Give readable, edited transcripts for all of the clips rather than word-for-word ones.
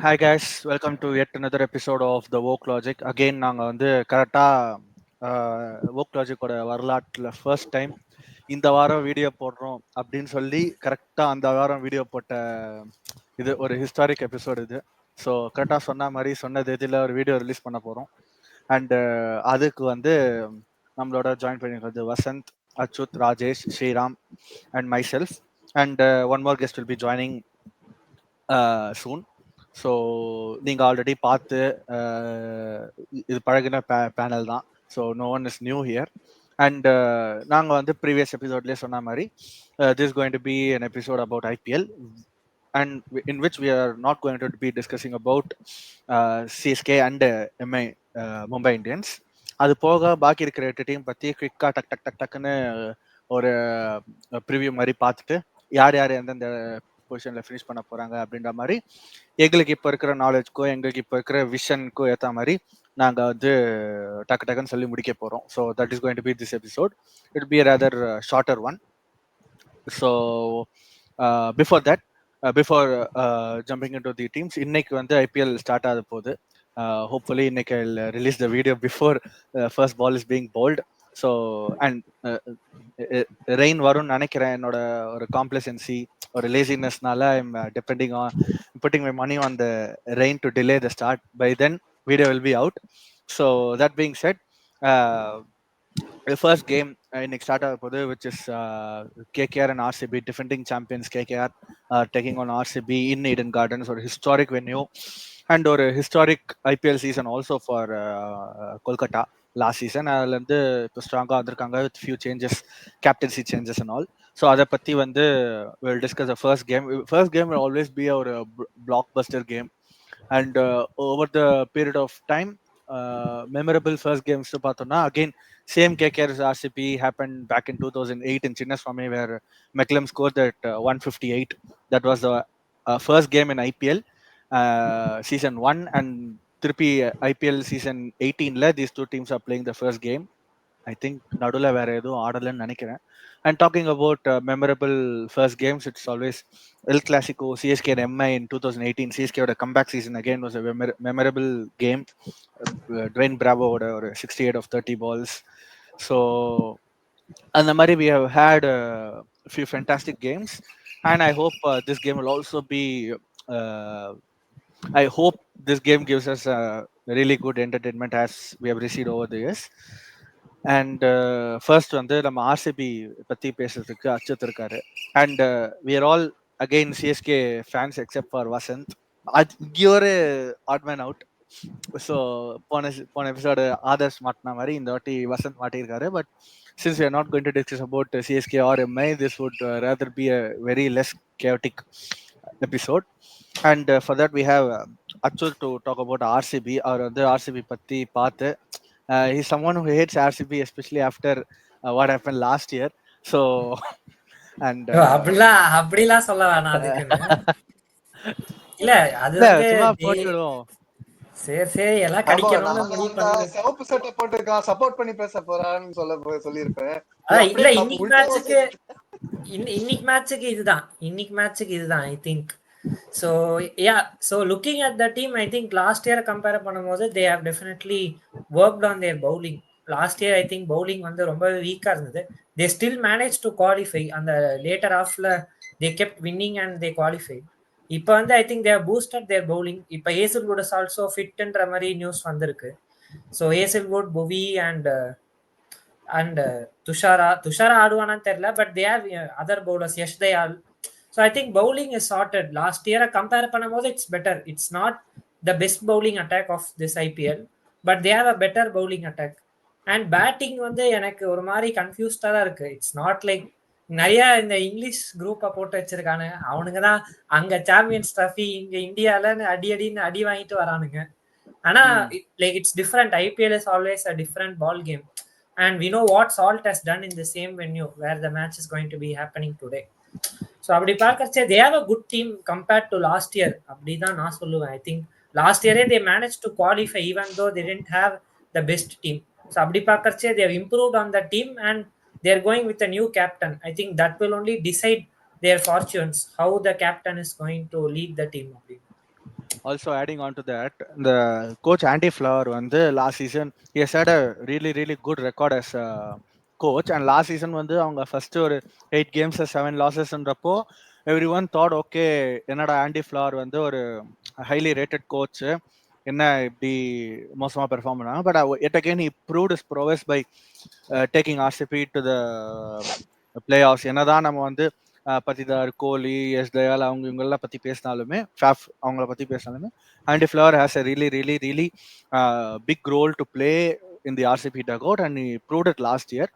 Hi guys, welcome to yet another episode of the Woke Logic. Again, நாங்கள் வந்து கரெக்டாக Woke Logicோட வரலாற்றில் first time இந்த வாரம் வீடியோ போடுறோம் அப்படின்னு சொல்லி கரெக்டாக அந்த வாரம் வீடியோ போட்ட இது ஒரு ஹிஸ்டாரிக் எபிசோடு இது. ஸோ கரெக்டாக சொன்ன மாதிரி சொன்ன தேதியில் ஒரு வீடியோ ரிலீஸ் பண்ண போகிறோம். அண்டு அதுக்கு வந்து நம்மளோட ஜாயின் பண்ணியிருக்கிறது Vasant, Achyut, Rajesh, Sriram and myself. And one more guest will be joining soon. So நீங்கள் ஆல்ரெடி பார்த்து இது பழகின பேனல் தான். So no one is new here. And நாங்கள் வந்து ப்ரீவியஸ் எபிசோட்லேயே சொன்ன மாதிரி this going to be an episode about IPL and in which we are not going to be discussing about CSK and MI Mumbai Indians. அது போக பாக்கி இருக்கிற 8 team பற்றி குவிக்காக டக்குன்னு ஒரு ப்ரிவியூ மாதிரி பார்த்துட்டு யார் யார் எந்தெந்த பொசிஷனில் ஃபினிஷ் பண்ண போகிறாங்க அப்படின்ற மாதிரி எங்களுக்கு இப்போ இருக்கிற நாலேஜ்க்கோ எங்களுக்கு இப்போ இருக்கிற விஷனுக்கோ ஏற்ற மாதிரி நாங்கள் வந்து டக்குன்னு சொல்லி முடிக்க போகிறோம். So that is going to be this episode. It be rather shorter one. So before that before jumping into the teams, இன்னைக்கு வந்து ஐபிஎல் ஸ்டார்ட் ஆக போகுது. ஹோப்ஃபுல்லி இன்னைக்கு release the video before first ball is being bowled. So and rain வரும்னு நினைக்கிறேன். என்னோட ஒரு complacency, ஒரு லேசினஸ்னால I'm depending on putting my money on the rain to delay the start. By then video will be out. So that being said, the first game இன்னைக்கு start ஆக போகுது, which is KKR and RCB, defending champions KKR taking on RCB in Eden Gardens, ஒரு historic venue and ஒரு historic IPL season also for Kolkata last season. அதில் வந்து இப்போ ஸ்ட்ராங்காக வந்திருக்காங்க with few changes, captaincy changes and all. So அதை பற்றி வந்து we'll discuss the first game. First game will always be ஒரு blockbuster game, and over the period of time memorable first games பார்த்தோம்னா again same KKR's RCB happened back in 2008 in Chinnaswamy, where McCallum scored that 158. That was the first game in IPL season 1, and திருப்பி IPL season 18ல these two teams are playing the first game. I think நடுவில் வேற எதுவும் ஆடலன்னு நினைக்கிறேன். And talking about memorable first games, it's always El Clasico, CSK and MI in 2018. CSK ஓட comeback season again was a memorable game. Dwayne Bravo ஓட ஒரு 68 of 30 balls. So அந்த மாதிரி we have had a few fantastic games, and I hope this game will also be I hope this game gives us a really good entertainment as we have received over the years. And first வந்து நம்ம RCB பற்றி பேசுறதுக்கு அச்சுத் இருக்காரு. And we are all again CSK fans except for Vasant. இங்கே ஒரு odd man out. So போன episode others மாட்டின மாதிரி இந்த வாட்டி வசந்த் மாட்டியிருக்காரு. But since we are not going to discuss about CSK or MI, this would rather be a very less chaotic episode. And for that we have Achut to talk about RCB. அவர் வந்து RCB பற்றி பார்த்து he's someone who hates RCB, especially after what happened last year. So and அப்படிலாம் சொல்ல வேணாம் அதுக்குன்னு. இல்ல அது வந்து சும்மா போட்டு விடுவோம். சரி எல்லாம் கடிக்கணும்னு முடிவு பண்ணி சிவப்பு சட்டை போட்டுருக்கான், சப்போர்ட் பண்ணி பேச போறான்னு சொல்லியிருப்பேன். இல்ல இன்னைக்கு மேட்சுக்கு இதுதான் I think. So ya, so looking at the team, I think last year compare பண்ணும்போது they have definitely worked on their bowling. Last year I think bowling வந்து ரொம்ப வீக்கா இருந்தது. They still manage to qualify. அந்த later ஆஃப்ல they kept winning and they qualify. இப்போ வந்து I think they boosted their bowling. இப்போ ஹேசல்வுட் இஸ் ஆல்சோ ஃபிட்ன்ற மாதிரி நியூஸ் வந்திருக்கு. So Hazlewood, Bhuvi and Dushara ஆடுவானான்னு தெரியல, but they have other bowlers, Yash Dayal. So I think bowling is sorted. Last இயரை compare பண்ணும்போது it's better. It's not the best bowling attack of this IPL, but they have a better bowling attack. And batting வந்து எனக்கு ஒரு மாதிரி கன்ஃபியூஸ்டா தான் இருக்கு. It's not like நிறைய இந்த இங்கிலீஷ் குரூப்பை போட்டு வச்சிருக்கானு, அவனுங்க தான் அங்க சாம்பியன்ஸ் ட்ராஃபி, இங்க இந்தியால அடி வாங்கிட்டு வரானுங்க. ஆனா like it's different. IPL is always a different ball game, and we know what Salt has done in the same venue where the match is going to be happening today. So அப்படி பார்க்கறச்சே they have a good team compared to last year. அப்படிதான் நான் சொல்லுவேன். I think last year they managed to qualify even though they didn't have the best team. So அப்படி பார்க்கறச்சே they have improved on the team and they are going with a new captain. I think that will only decide their fortunes, how the captain is going to lead the team. also adding on to that, the coach Andy Flower வந்து last season he has had a really good record as a coach, and last season வந்து அவங்க first ஒரு 8 games 7 losesன்றப்போ everyone thought okay என்னடா aunty flower வந்து ஒரு highly rated coach என்ன இப்படி மோசமா பெர்ஃபார்ம் பண்ணாங்க. But yet again he proved his prowess by taking RCB to the playoffs. என்னதான் நம்ம வந்து பத்திதார், கோலி, எஸ் தயால் அவங்க இவங்களெல்லாம் பற்றி பேசினாலுமே, ஃபேஃப் அவங்கள பற்றி பேசினாலுமே, Andy Flower has a really big role to play in the RCB dugout and he proved it last year.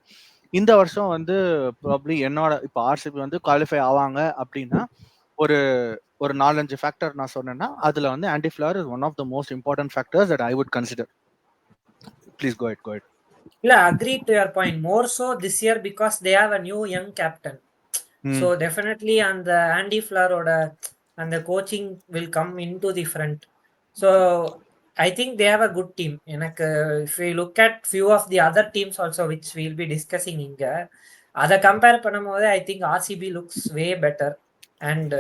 இந்த வருஷம் வந்து ப்ராப்ளி என்னோட இப்போ ஆர்சிபி வந்து குவாலிஃபை ஆவாங்க அப்படின்னா ஒரு 4-5 ஃபேக்டர் நான் சொன்னேன்னா அதில் வந்து Andy Flower is one of the most important factors that I would consider. Please go ahead. இல்ல, agree to your point. More so this year because they have a new young captain. So definitely அந்த Andy ஃப்ளவரோட அந்த coaching will come into the front. So I think they have a good team. எனக்கு if we look at few of the other teams also which we will be discussing இங்க, அதை compare பண்ணும்போது I think RCB looks way better and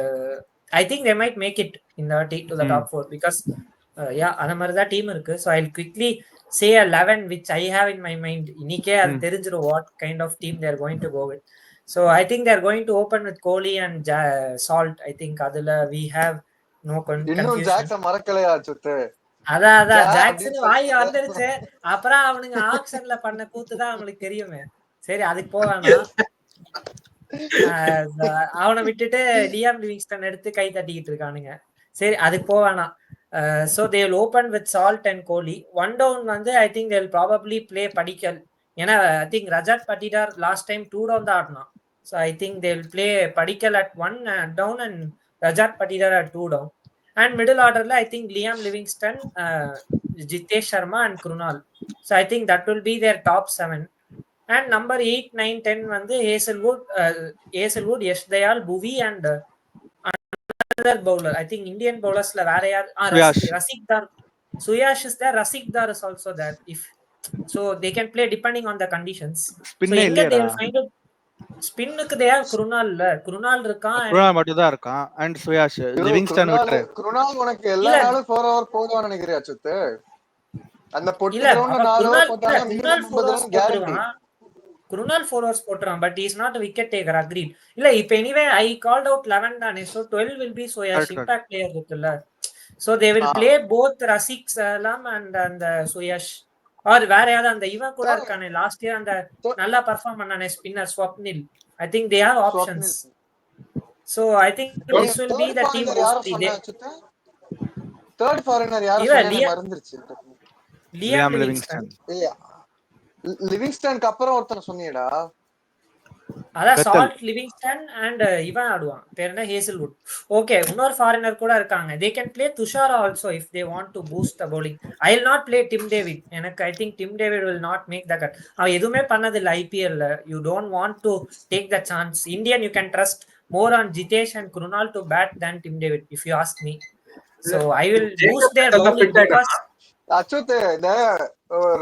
I think they might make it in the to the top 4 because yeah அந்த மாதிரி தான் team இருக்கு. So I'll quickly say a 11 which I have in my mind. இன்னைக்கே அது தெரிஞ்சிரும் what kind of team they are going to go with. So I think they are going to open with Kohli and Salt. I think adula we have no confusion. இன்னும் Jackson மறக்கலையா சுத்து? அதான் Jackson வாய் வந்துருச்சு. அப்புறம் அவனுங்க ஆக்ஷன்ல பண்ண கூத்து தான் அவங்களுக்கு தெரியுமே. சரி அதுக்கு போவானா, அவனை விட்டுட்டு லியாம் லிவிங்ஸ்டன் எடுத்து கை தட்டிக்கிட்டு இருக்கானுங்க. சரி அதுக்கு போவானா. So they will open with Salt and Kohli. One down வந்து I think they will probably play Padikkal. ஏன்னா I think Rajat Patidar last time 2 down தான் ஆடினான். So I think they will play Padikkal at 1 down and Rajat Patidar at 2 down. And middle order I think Liam Livingston, Jitesh Sharma and Krunal. So I think that will be their top 7. And number 8, 9, 10 வந்து Hazelwood, Yash Dayal, Bhuvi and another bowler. I think Indian bowlers la வேற யார், Rasik Dar, Suyash is there, Rasik Dar is also there. If so they can play depending on the conditions. Spin so inga they will find it. ஸ்பின்னுக்கு they have Krunal இருக்கான், குருணால் மட்டும் தான் இருக்கான் and Suyash. Livingstone விட்டுரு. குருணால் உனக்கு எல்லா நாளும் 4 over போடுவான்னு நினைக்கிறியா சுத்து? அந்த பொட்டி கிரவுண்ட்ல 4 ஓவர் போட்டாங்க, minimum 50 run guarantee. Krunal 4 overs போட்றான், but he is not a wicket taker. Agreed. இல்ல இப்போ anyway I called out 11 தானே, so 12 will be Suyash. Impact player இருக்குல்ல, so they will play both Rasik Salam and Suyash. or வேற யாராவது அந்த இவன் கூட இருக்கானே லாஸ்ட் இயர் அந்த நல்லா பெர்ஃபார்ம் பண்ணானே spinner Swapnil. I think they have options. So I think this will be the team mostly. Third foreigner யாரு சொன்னா மறந்துருச்சு. Liam Livingstone. லிவிங்ஸ்டனுக்கு அப்புறம் ஒருத்தன் சொன்னியடா. அதான் சால்ட், லிவிங்ஸ்டன் and இவன் ஆடுவான் பேர் என்ன, ஹேசல்வுட். ஓகே, இன்னொரு ஃபாரினர் கூட இருக்காங்க. they can play Dushara also if they want to boost the bowling. I will not play Tim David. எனக்கு I think Tim David will not make the cut. அவன் எதுவுமே பண்ணதில்லை IPL. you don't want to take the chance. Indian you can trust more on Jitesh and Krunal to bat than Tim David if you ask me. So I will boost their bowling because அச்சுத் இந்த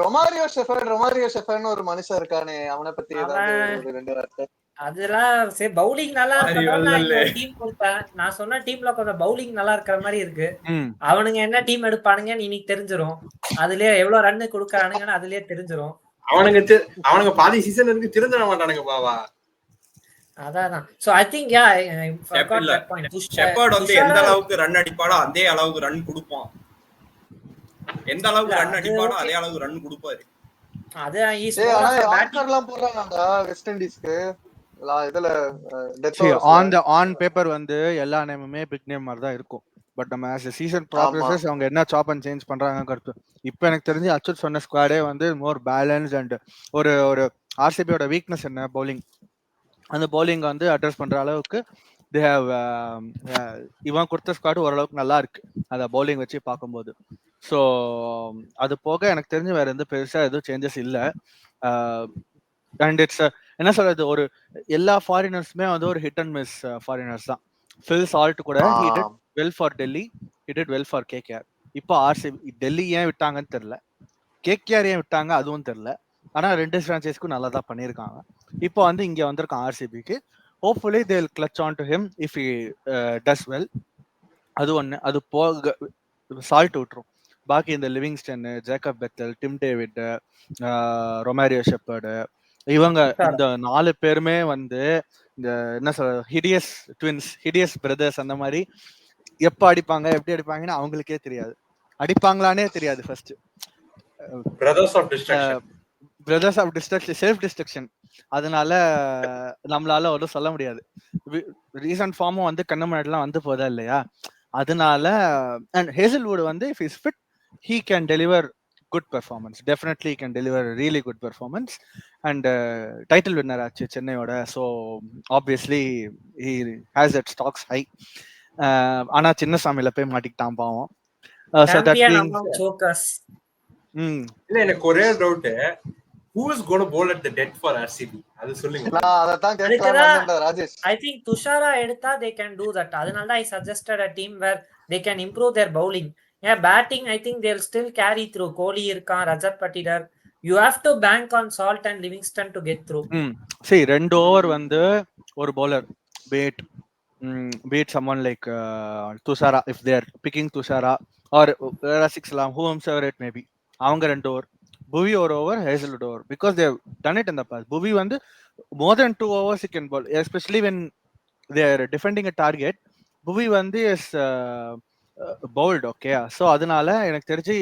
Romario ஷெஃபர்னு ஒரு மனுஷன் இருக்கானே, அவனை பத்தி ஏதாவது ரெண்டு வார்த்தை. அதெல்லாம் சரி, பவுலிங் நல்லா இருக்கா டீம் கொடுத்தேன். நான் சொன்ன டீம்ல கொஞ்சம் பவுலிங் நல்லா இருக்கிற மாதிரி இருக்கு. அவனுங்க என்ன டீம் எடுப்பானுங்கன்னு இன்னைக்கு தெரிஞ்சிரும். அதுலயே எவ்வளவு ரன் கொடுக்கறானுங்கன்னு அதுலயே தெரிஞ்சிரும். அவனுங்க பாதி சீசன் இருக்கு திருந்தற மாட்டானுங்க பாவா. அதான். So I think yeah, I forgot that point. Shepherd வந்து எந்த அளவுக்கு ரன் அடிப்பாடோ அதே அளவுக்கு ரன் கொடுப்பான். எந்த அளவுக்கு ரன் அடிப்பானோ அதே அளவுக்கு ரன் கொடுப்பாரு. அது ஈஸ் பேட்டர்லாம் போறாங்கடா வெஸ்ட் இண்டீஸ்க்கு. இதுல ஆன் பேப்பர் வந்து எல்லா நேமுமே பிக் நேம் மாதிரி தான் இருக்கும். பட் நம்ம as a season progresses அவங்க என்ன சாப் அண்ட் சேஞ்ச் பண்றாங்க கருத்து. இப்போ எனக்கு தெரிஞ்சு அச்சுத் சொன்ன ஸ்குவாடே வந்து மோர் பேலன்ஸ் அண்ட் ஒரு ஆர்சிபியோட வீக்னஸ் என்ன பவுலிங், அந்த பவுலிங் வந்து அட்ரஸ் பண்ற அளவுக்கு they have இவன் கொடுத்த ஸ்குவாட் ஓரளவுக்கு நல்லா இருக்கு அந்த பவுலிங் வச்சு பார்க்கும்போது. ஸோ அது போக எனக்கு தெரிஞ்சு வேற எந்த பெருசா எதுவும் சேஞ்சஸ் இல்லை. அண்ட் இட்ஸ் என்ன சொல்றது, ஒரு எல்லா ஃபாரினர்ஸுமே வந்து ஒரு ஹிட் அண்ட் மிஸ் ஃபாரினர்ஸ் தான். ஃபில் சால்ட் கூட he did well for Delhi, he did well for KKR. இப்போ ஆர்சிபி டெல்லி ஏன் விட்டாங்கன்னு தெரியல, KKR ஏன் விட்டாங்க அதுவும் தெரியல. ஆனா ரெண்டு ஃப்ரான்ச்சைஸ்க்கும் நல்லா தான் பண்ணியிருக்காங்க. இப்போ வந்து இங்க வந்திருக்கான் ஆர்சிபிக்கு. hopefully they will clutch on to him if he does well. அது ஒன்று. அது போக சால்ட் விட்டுரும். பாக்கி இந்த Livingstone, Jacob Bethell, Tim David, Romario Shepherd, இவங்க இந்த 4 பேருமே வந்து இந்த என்ன சொல்ற ஹிடியஸ் ட்வின்ஸ், ஹிடியஸ் பிரதர்ஸ் அந்த மாதிரி எப்ப அடிப்பாங்க எப்படி அடிப்பாங்கன்னு அவங்களுக்கே தெரியாது. அடிப்பாங்களானே தெரியாது. First brothers of destruction, brothers of destruction, self destruction. அதனால நம்மளால ஒன்றும் சொல்ல முடியாது. ரீசன்ட் ஃபார்மும் வந்து கண்ணு முன்னாடிலாம் வந்து போதா இல்லையா? அதனால அண்ட் ஹேசல்வுட் வந்து if is fit he can deliver good performance. Definitely he can deliver really good performance. And title winner ஆச்சு சென்னையோட. So obviously he has that stocks high. ஆனா சின்னசாமியில போய் மாட்டிக்கிட்டான் பாவம். So that being இல்ல எனக்கு ஒரே doubt, who is going to bowl at the death for RCB? அது சொல்லுங்க. நான் அத தான் கேட்கலாம்னு வந்தேன் ராஜேஷ். I think துஷாரா எடுத்தா they can do that. அதனால தான் I suggested a team where they can improve their bowling. Yeah, batting I think they'll still carry through. Kohli irkan, Rajat Patidar. You have to bank on Salt and Livingston to get through. See, 2 over வந்து ஒரு bowler beat someone like Tushara, if they are picking Tushara or Razik Salam, whomsoever it may be. அவங்க 2 over, Bhuvi over, Hazelwood over, because they have done it in the past. Bhuvi வந்து more than 2 overs he can bowl, especially when they are defending a target. Bhuvi வந்து is bowled, okay. So அதனால எனக்கு தெரிஞ்சு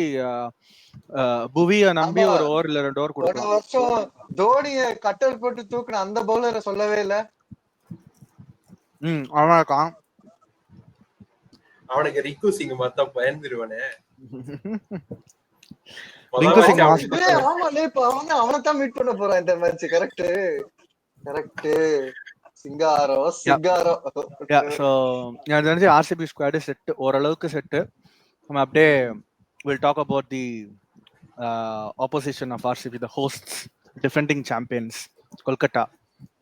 புவியை நம்பி ஒரு over இல்ல 2 over கொடுக்கலாம். ஒரு வருஷம் தோனிய கட்டல் போட்டு தூக்குன அந்த பவுலரை சொல்லவே இல்ல. அவன் அவனுக்கு ரிக்கு சிங் மொத்தம் பயந்துருவானே. ரிக்கு சிங் ஆமாலே இப்ப அவனைத்தான் மீட் பண்ண போறான் இந்த மேட்ச். கரெக்ட் சிங்காரோ. சோ எனக்கு தெரிஞ்சு ஆர்சிபி ஸ்குவாட் செட், ஓரளவுக்கு செட். நம்ம அப்படியே we'll talk about the opposition of RCB, the hosts, defending champions, Kolkata.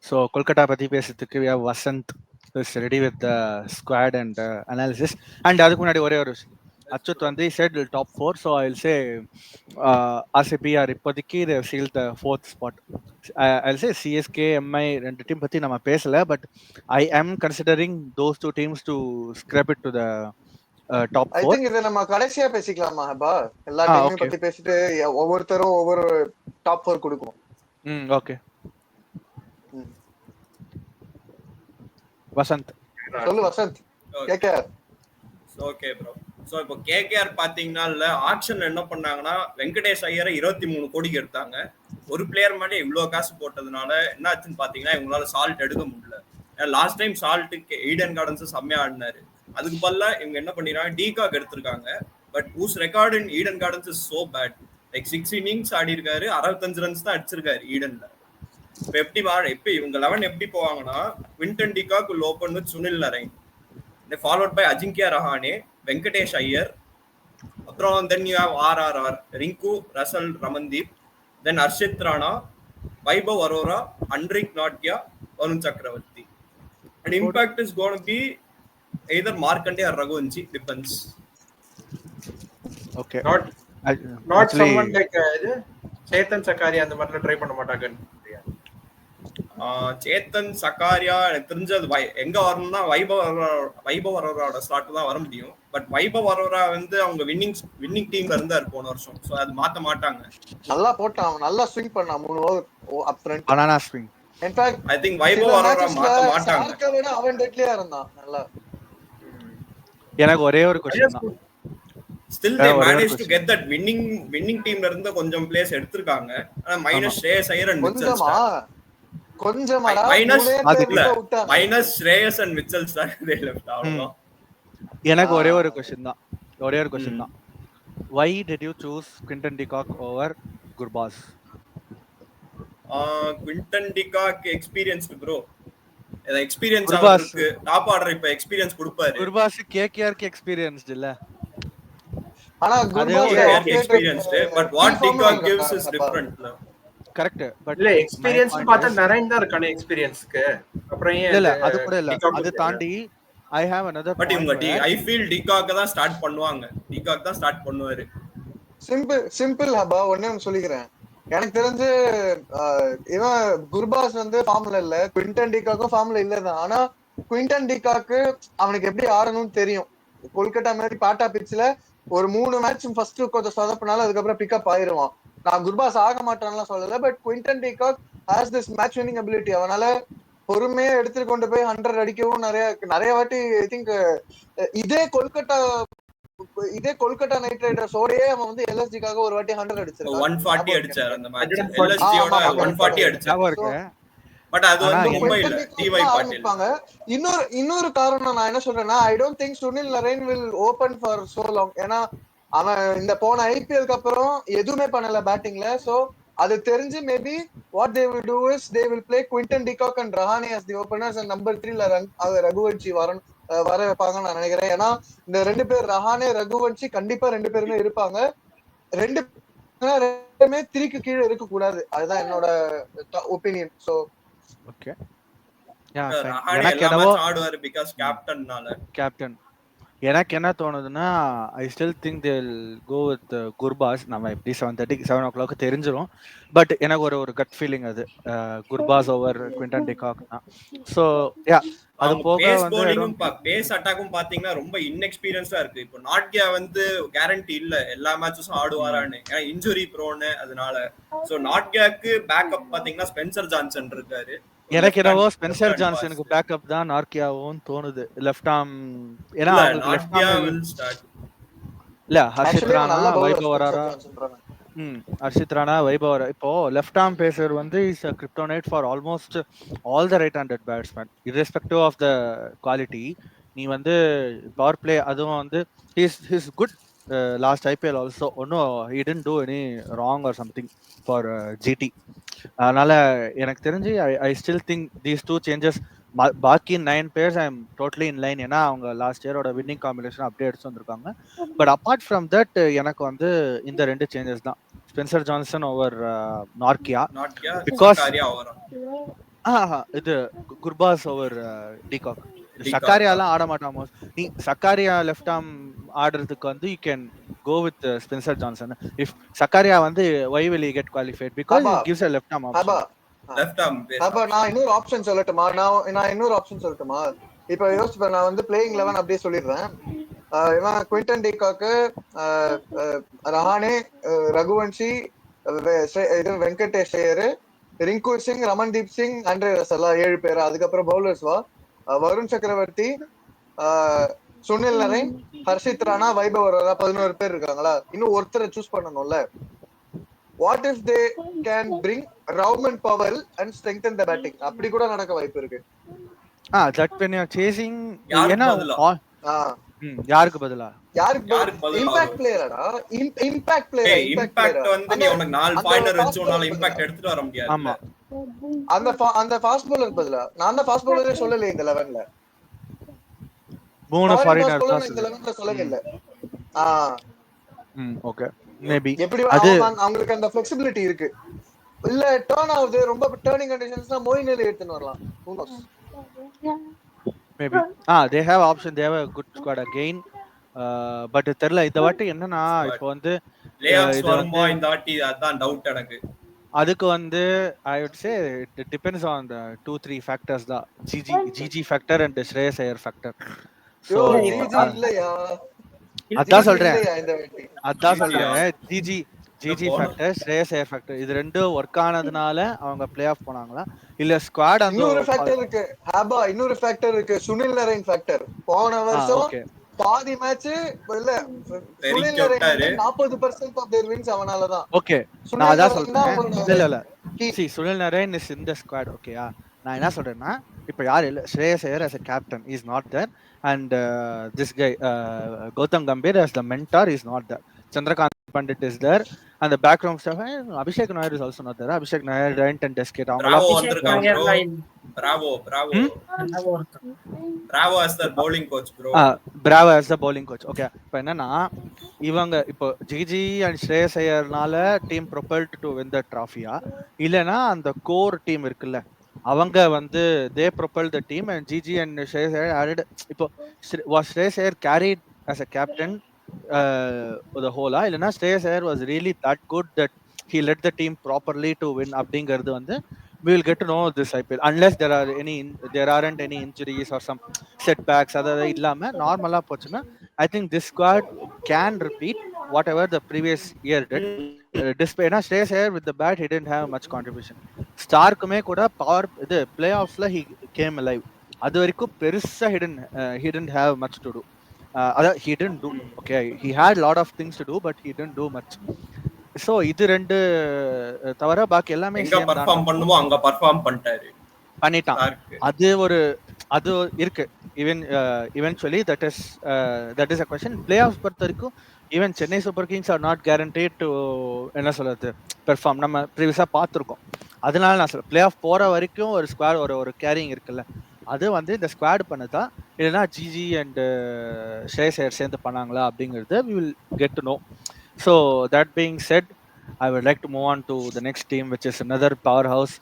So Kolkata பத்தி பேசுறதுக்கு we have Vasant who is ready with the squad and analysis. And அதுக்கு முன்னாடி ஒரே ஒரு அச்சுத் வந்து said top 4, so I'll say RCB are இப்போதைக்கு they have sealed the 4th spot. I'll say CSK, MI ரெண்டு team பத்தி நம்ம பேசல, but I am considering those 2 teams to scrape it to the top 4. I think இத நம்ம கடைசியா பேசிக்கலாமா ஹபா? எல்லா டீமையும் பத்தி பேசிட்டு ஒவ்வொருத்தரும் ஒவ்வொரு டாப் 4 கொடுப்போம். ஓகே. வசந்த் சொல்லு Vasanth. KKR. Okay bro. So இப்போ கேகேஆர் பாத்தீங்கன்னா ஆக்ஷன் என்ன பண்ணாங்கன்னா வெங்கடேஷ் ஐயரை 23 கோடிக்கு எடுத்தாங்க. ஒரு பிளேயர் மேலே இவ்வளவு காசு போட்டதுனால என்ன ஆச்சுன்னு பாத்தீங்கன்னா இவங்களால சால்ட் எடுக்க முடியல. லாஸ்ட் டைம் சால்ட்டுக்கு ஈடன் கார்டன்ஸ் செம்மையா ஆடினாரு. அதுக்கு பதிலா இவங்க என்ன பண்ணிருக்காங்க, டிகாக் எடுத்திருக்காங்க. But whose record in Eden Gardens is so bad. Like 6 innings ஆடி இருக்காரு, 65 ரன்ஸ் தான் அடிச்சிருக்காரு ஈடன்ல. இப்ப இவங்க 11 எப்படி போவாங்கன்னா Quinton de Kock will open with Sunil Narine, followed by Ajinkya Rahane, Venkatesh Iyer, அப்புறம் then you have RRR, Rinku, Russell Ramandeep, then Harshit Rana, Vaibhav Arora, Anrich Nortje, Varun Chakravarthy. And impact is going to be either Markande or Raghuvanshi, depends. Okay. Not someone like Chetan Sakaria அந்த மாதிரி try பண்ண மாட்டாங்க. சேத்தன் சக்காரியா எனக்கு தெரிஞ்சது எங்க வரணும்னா Vaibhav அரோராவோட slot தான் வர முடியும். பட் வைபவ் அரோரா வந்து அவங்க வின்னிங் டீம்ல இருந்தாரு போன வருஷம். சோ அது மாத்த மாட்டாங்க. நல்லா போட்டான், நல்லா ஸ்விங் பண்ணான் 3 over up front. Banana swing. In fact I think Vaibhav Arora மாத்த மாட்டாங்க. சார்க்கவேட அவன் டெட்லியா இருந்தான் நல்லா. எனக்கு ஒரே ஒரு क्वेश्चन தான். Still they managed to get that winning teamல இருந்து கொஞ்சம் பிளேஸ் எடுத்துட்டாங்க. ஆனா minus Shreyas Iyer and Mitchell Starc. கொஞ்சமாடா minus Shreyas and Mitchell Starc they left out. எனக்கு ஒரே ஒரு क्वेश्चन தான். Why did you choose Quinton de Kock over Gurbaz? Quinton de Kock experienced bro. the experience அவருக்கு டாப் ஆர்டர் இப்ப experience கொடுப்பாரு. Gurbaz KKR க்கு experienced இல்ல. ஆனா Gurbaz experienced, but what de Kock gives is different. Correct. But இல்ல experience பார்த்தா நரைன் தான் இருக்கானே எக்ஸ்பீரியன்ஸ்க்கு. அப்புறம் ஏன் இல்ல அது கூட இல்ல. அது தாண்டி I have another but இவங்க I feel de Kock தான் ஸ்டார்ட் பண்ணுவாங்க. de Kock தான் ஸ்டார்ட் பண்ணுவாரு. சிம்பிள் ஹபா ஒண்ணே சொல்லிக்கிறேன். எனக்கு தெரிஞ்சு இவன் குர்பாஸ் வந்து ஃபார்ம்ல இல்ல, குவிண்டன் டி காக்கும் ஃபார்ம்ல இல்லதான். ஆனா குவிண்டன் டி காக்கு அவனுக்கு எப்படி ஆடணும்னு தெரியும். கொல்கட்டா மாதிரி பாட்டா பிட்ச்ல ஒரு 3 மேட்ச் ஃபர்ஸ்ட் கொஞ்சம் சொதப்பினாலும் அதுக்கப்புறம் பிக்கப் ஆயிருவான். நான் குர்பாஸ் ஆக மாட்டான்லாம் சொல்லல, but Quinton de Kock has this match winning ability. அவனால பொறுமையா எடுத்துட்டு கொண்டு போய் 100 அடிக்கவும் நிறைய வாட்டி ஐ திங்க் இதே கொல்கட்டா நைட் ரைடர்ஸோடயே அவன் வந்து எல்எஸ்ஜிக்காக ஒரு வாட்டி 100 அடிச்சிருக்கான். 140 அடிச்சார் அந்த மேட்ச். எல்எஸ்ஜியோட 140 அடிச்சார். பட் அது வந்து மும்பைல டிவை பாட்டில். இன்னொரு காரணம் நான் என்ன சொல்றேன்னா, I don't think Sunil Naren will open for so long. ஏன்னா அவன் இந்த போன ஐபிஎல்க்கு அப்புறம் எதுவுமே பண்ணல பேட்டிங்ல. சோ அது தெரிஞ்சு maybe what they will do is they will play Quinton de Kock and Rahane as the openers and number 3ல ரகுவன்ஷி வர வைப்பாங்கன்னு நான் நினைக்கிறேன். ஏன்னா இந்த 2 பேர் ரஹானே ரகுவன்ஷி கண்டிப்பா 2 பேருமே இருப்பாங்க. 2 பேருமே 3க்கு கீழே இருக்க கூடாது. அதுதான் என்னோட ஒபினியன். சோ ஓகே எனக்கு என்னவோ ஆடுவார் பிகாஸ் கேப்டன். எனக்கு என்ன தோணுதுன்னா, I still think they will go with Gurbaz. நம்ம எப்படி 7:30 7 o'clock தெரிஞ்சிடும். பட் எனக்கு ஒரு கட் ஃபீலிங் அது குர்பாஸ் ஓவர் குவிண்டன் டிகாக் தான். ஸோ யா அது போக வந்து பேஸ் அட்டாக்கும் பாத்தீங்கன்னா ரொம்ப இன்எக்ஸ்பீரியன்ஸா இருக்கு. இப்போ நாட்கியா வந்து கேரண்டி இல்ல எல்லா மேட்சஸும் ஆடுவாரான்னு, ஏன்னா இன்ஜுரி ப்ரோன்னு. அதனால சோ நாட்கியாக்கு பேக்கப் பாத்தீங்கன்னா ஸ்பென்சர் ஜான்சன் இருக்காரு. எனக்கு என்னவோ ஸ்பென்சர் ஜான்சனுக்கு பேக்கப் தான் நார்கியாவும் தோணுது. லெஃப்ட் ஆர்ம் ஏன்னா லெஃப்ட் ஆர்ம் இல்ல ஹர்ஷித் ராணா வைபவ் வராரா. ஹர்ஷித் ராணா வைபவ் வரா. இப்போ லெஃப்ட் ஆர்ம் பேசர் வந்து is a kryptonite for almost all the right-handed batsmen irrespective of the quality. நீ வந்து பவர் பிளே அதுவும் வந்து he's good last IPL also. No, he didn't do any wrong or something for GT. அதனால எனக்கு தெரிஞ்சு I still think these 2 changes. பாக்கி 9 பேர்ஸ் I am totally in line. ஏன்னா அவங்க லாஸ்ட் இயரோட வின்னிங் காம்பினேஷன் அப்படியே எடுத்து வந்திருக்காங்க. பட் அப்பார்ட் ஃப்ரம் தட் எனக்கு வந்து இந்த 2 சேஞ்சஸ் தான். ஸ்பென்சர் ஜான்சன் ஓவர் நார்கியா பிகாஸ் இது குர்பாஸ் ஓவர் டிகாக். சக்காரியாலாம் ஆட மாட்டாமோ. நீ சக்காரியா லெஃப்ட் ஆர்ம் ஆடுறதுக்கு வந்து you can go with Spencer Johnson. If Sakaria வந்து why will he get qualified? Because he gives a left arm option. நான் இன்னொரு ஆப்ஷன் சொல்லட்டுமா? இப்போ யோசிச்சு நான் வந்து பிளேயிங் 11 அப்படியே சொல்லிடுறேன். இவன் Quinton de Kock, Rahane, Raghuvanshi, Venkatesh Iyer, Rinku Singh, Ramandeep Singh, Andre Russell 7 பேர். அதுக்கப்புறம் பவுலர்ஸ் வருண் சக்கரவர்த்தி, சுனில் நரேன், ஹர்ஷித் ராணா, வைபவ் வராரா 11 பேர் இருக்காங்களா? இன்னும் ஒருத்தரை சூஸ் பண்ணணும்ல. What if they can bring Rovman Powell and strengthen the batting? அப்படி கூட நடக்க வாய்ப்பு இருக்கு. That when you are chasing ஏனா யாருக்கு பதிலா இம்பாக்ட் பிளேயரடா. இம்பாக்ட் வந்து நீ உனக்கு 4 பாயிண்டர் வெச்சு உன்னால இம்பாக்ட் எடுத்துட்டு வர முடியாது. ஆமா, அந்த ஃபாஸ்ட் பவுலர் பதிலா நான் அந்த ஃபாஸ்ட் பவுலரே சொல்லல இந்த 11ல. 3 ஃபாரினர் பாஸ் இந்த 11ல சொல்லவே இல்ல. ஓகே மேபி எப்படி அவங்களுக்கு அந்த ஃப்ளெக்சிபிலிட்டி இருக்கு. இல்ல டர்ன் ஆகுது ரொம்ப டர்னிங் கண்டிஷன்ஸ்னா மோயின் அலி எடுத்துன்னு வரலாம். who knows maybe they have option, they have a good squad again. But தெரியல இந்த வாட்டி என்னன்னா இப்போ வந்து லேஆஃப்ஸ் வருமா இந்த வாட்டி? அதான் டவுட் எனக்கு. அதுக்கு வந்து I would say it depends on the 2-3 factors தான். GG factor and Shreyas Iyer factor. So இல்லையா? அதான் சொல்றேன் GG factor, Shreyas Iyer factor இது ரெண்டும் ஒர்க் ஆனதுனால அவங்க பிளே ஆஃப் போனாங்களா இல்ல ஸ்குவாட்? அந்த இன்னொரு ஃபேக்டர் இருக்கு ஹாபா, இன்னொரு ஃபேக்டர் இருக்கு சுனில் நரேன் ஃபேக்டர். போன வருஷம் பாதி மேட்ச் இல்ல Sunil Narine 40% of their wins அவனால தான். ஓகே நான் அதான் சொல்றேன். இல்ல see Sunil Naren is in the squad. ஓகேயா, நான் என்ன சொல்றேன்னா இப்போ யார் இல்ல Shreyas Iyer as a captain is not there and this guy Gautam Gambhir as the mentor is not there. Chandrakant Pandit is there and the background stuff. Abhishek Nair is also not there. Abhishek Nair, Rent and Desket Bravo as the bowling coach bro. Bravo as the bowling coach. Okay, இப்போ என்னன்னா இவங்க இப்போ GG and Shreyas Iyerனால team propelled to win the trophy-யா இல்லனா அந்த core team இருக்குல்ல அவங்க வந்து they propelled the team and GG and Shreyas Iyer added. இப்போ was Shreyas Iyer carried as a captain the whole இல்லனா Shreyas Iyer was really that good that he led the team properly to win அப்படிங்கிறது வந்து we will get to know this IPL unless there aren't any injuries or some setbacks. அதாவது இல்லாம நார்மலா போச்சுன்னா I think this squad can repeat whatever the previous year did. Despite ஏன்னா ஸ்ரேயஸ் Iyer with the bat he didn't have much contribution. ஸ்டார்க்குமே கூட power இது play ஆஃப்ஸ்ல he came alive. அது வரைக்கும் பெருசா he didn't have much to do. அதான் he didn't do. Okay, he had lot of things to do but he didn't do much. So இது ரெண்டு தவிர பாக்கி எல்லாமே எங்க பெர்ஃபார்ம் பண்ணுமோ அங்க பெர்ஃபார்ம் பண்ணிட்டான். அது இருக்கு. Eventually that is a question. Playoffs பொறுத்த வரைக்கும் even Chennai Super Kings are not guaranteed to என்ன சொல்றது பெர்ஃபார்ம். நம்ம ப்ரீவியஸா பார்த்துருக்கோம். அதனால நான் சொல்றேன் பிளே ஆஃப் போற வரைக்கும் ஒரு ஸ்குவாட் ஒரு கேரிங் இருக்குல்ல, அது வந்து இந்த ஸ்குவாட் பண்ணதா இல்லைன்னா ஜிஜி அண்ட் ஸ்ரேயஸ் ஐயர் சேர்ந்து பண்ணாங்களா அப்படிங்கிறது we will get to know. So that being said, I would like to move on to the next team, which is another powerhouse,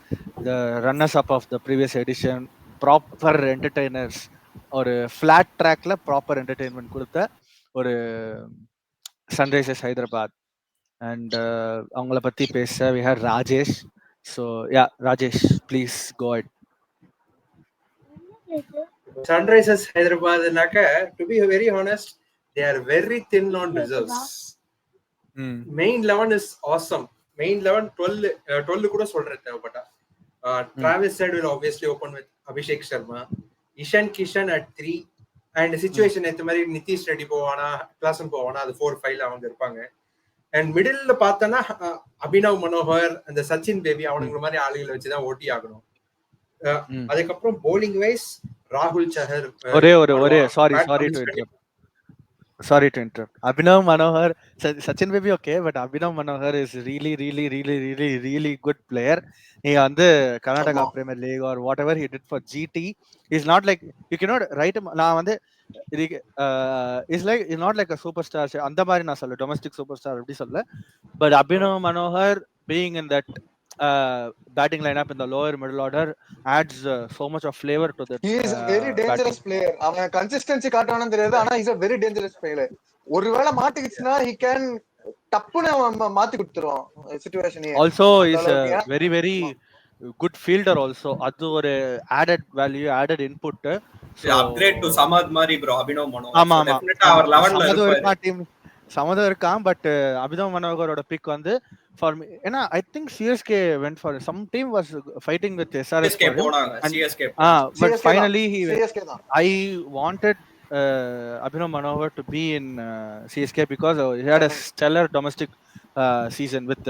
the runners up of the previous edition, proper entertainers, ஒரு flat ட்ராக்ல proper entertainment கொடுத்த ஒரு Sunrisers Hyderabad. And அவங்கள பத்தி பேச we had Rajesh. So yeah, Rajesh, please go ahead. Sunrisers Hyderabad naka, to be very honest, they are very thin on reserves. Main 11 is awesome. Main 11 12 kuda solren thevapata. Travis Head will obviously open with Abhishek Sharma, Ishan Kishan at 3, and situation etha mari Nitish Reddy povana, Klassen povana, அது 4-5 ல அவங்க இருப்பாங்க. And middle ல பார்த்தனா Abhinav Manohar and Sachin Baby அவங்கள மாதிரி ஆளுகளை வச்சு தான் ஓட்டி ஆகணும். அதுக்கு அப்புறம் bowling wise ராகுல் சஹர் ஒரே sorry to interrupt. Abhinav Manohar, Sachin Baby okay, but Abhinav Manohar is really good player. He on the Karnataka Premier League or whatever he did for GT is not like you cannot write him na vande is like is not like a superstar அந்த மாதிரி நான் சொல்ல domestic superstar அப்படி சொல்ல. But Abhinav Manohar being in that batting lineup in the lower middle order adds so much of flavor to that. He is a very dangerous player. அவன் consistency காட்டுவானு தெரியாது, ஆனா he is a very dangerous player. ஒருவேளை மாட்டிக்கிச்சுனா he can டப்புன்னு மாத்தி கொடுத்துருவான் situation. Also is a very good fielder also. அது ஒரு added value, added input. So upgrade to Samad mari bro, Abhinav Manohar. ஆமா definitely our 11 ல இருப்பாரு. டீம் சமதம் இருக்கான். பட் அபினவ் மனோகரோட பிக் வந்து for me, ஏன்னா I think CSK went for some team was fighting with SRSK போனாங்க. CSK but finally I wanted Abhinav Manohar to be in CSK because he had a stellar domestic season with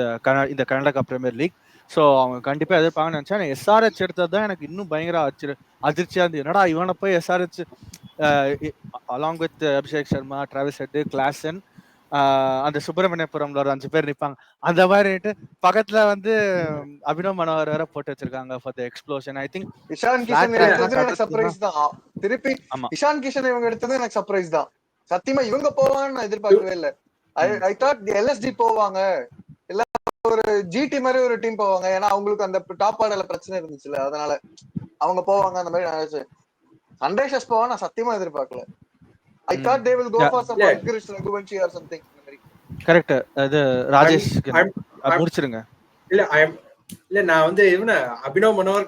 in the Karnataka Premier League. So அவங்க கண்டிப்பா எதிர்ப்பாங்கன்னு நினைச்சேன். SRH எடுத்தது தான் எனக்கு இன்னும் பயங்கர அதிர்ச்சியா இருந்தது. என்னடா இவனை போய் SRH along with Abhishek Sharma, Travis head, Klaasen, அந்த சுப்பிரமணியபுரம்ல ஒரு 5 பேர் நிப்பாங்க. அந்த மாதிரி பக்கத்துல வந்து அபினவ் மனோகர் வேற போட்டு வச்சிருக்காங்க for the explosion. I think Ishan Kishan எனக்கு சர்ப்ரைஸ் தான். திருப்பி இஷான் கிஷன் இவங்க எடுத்தது எனக்கு சர்ப்ரைஸ் தான். சத்தியமா இவங்க போவான்னு நான் எதிர்பார்க்கவே இல்லை. ஐ தாட் தி எல்எஸ்டி போவாங்க, இல்ல ஒரு ஜிடி மாதிரி ஒரு டீம் போவாங்க. ஏன்னா அவங்களுக்கு அந்த டாப் ஆர்டர்ல பிரச்சனை இருந்துச்சுல, அதனால அவங்க போவாங்க அந்த மாதிரி நினைச்சு. சன்ரைசர்ஸ் போவா நான் சத்தியமா எதிர்பார்க்கல. I thought they will go for some Girish Raghuvanshi or something. Correct. அது ராஜேஷ் முடிச்சிருங்க. இல்ல நான் வந்து இவன அபினவ் மனோகர்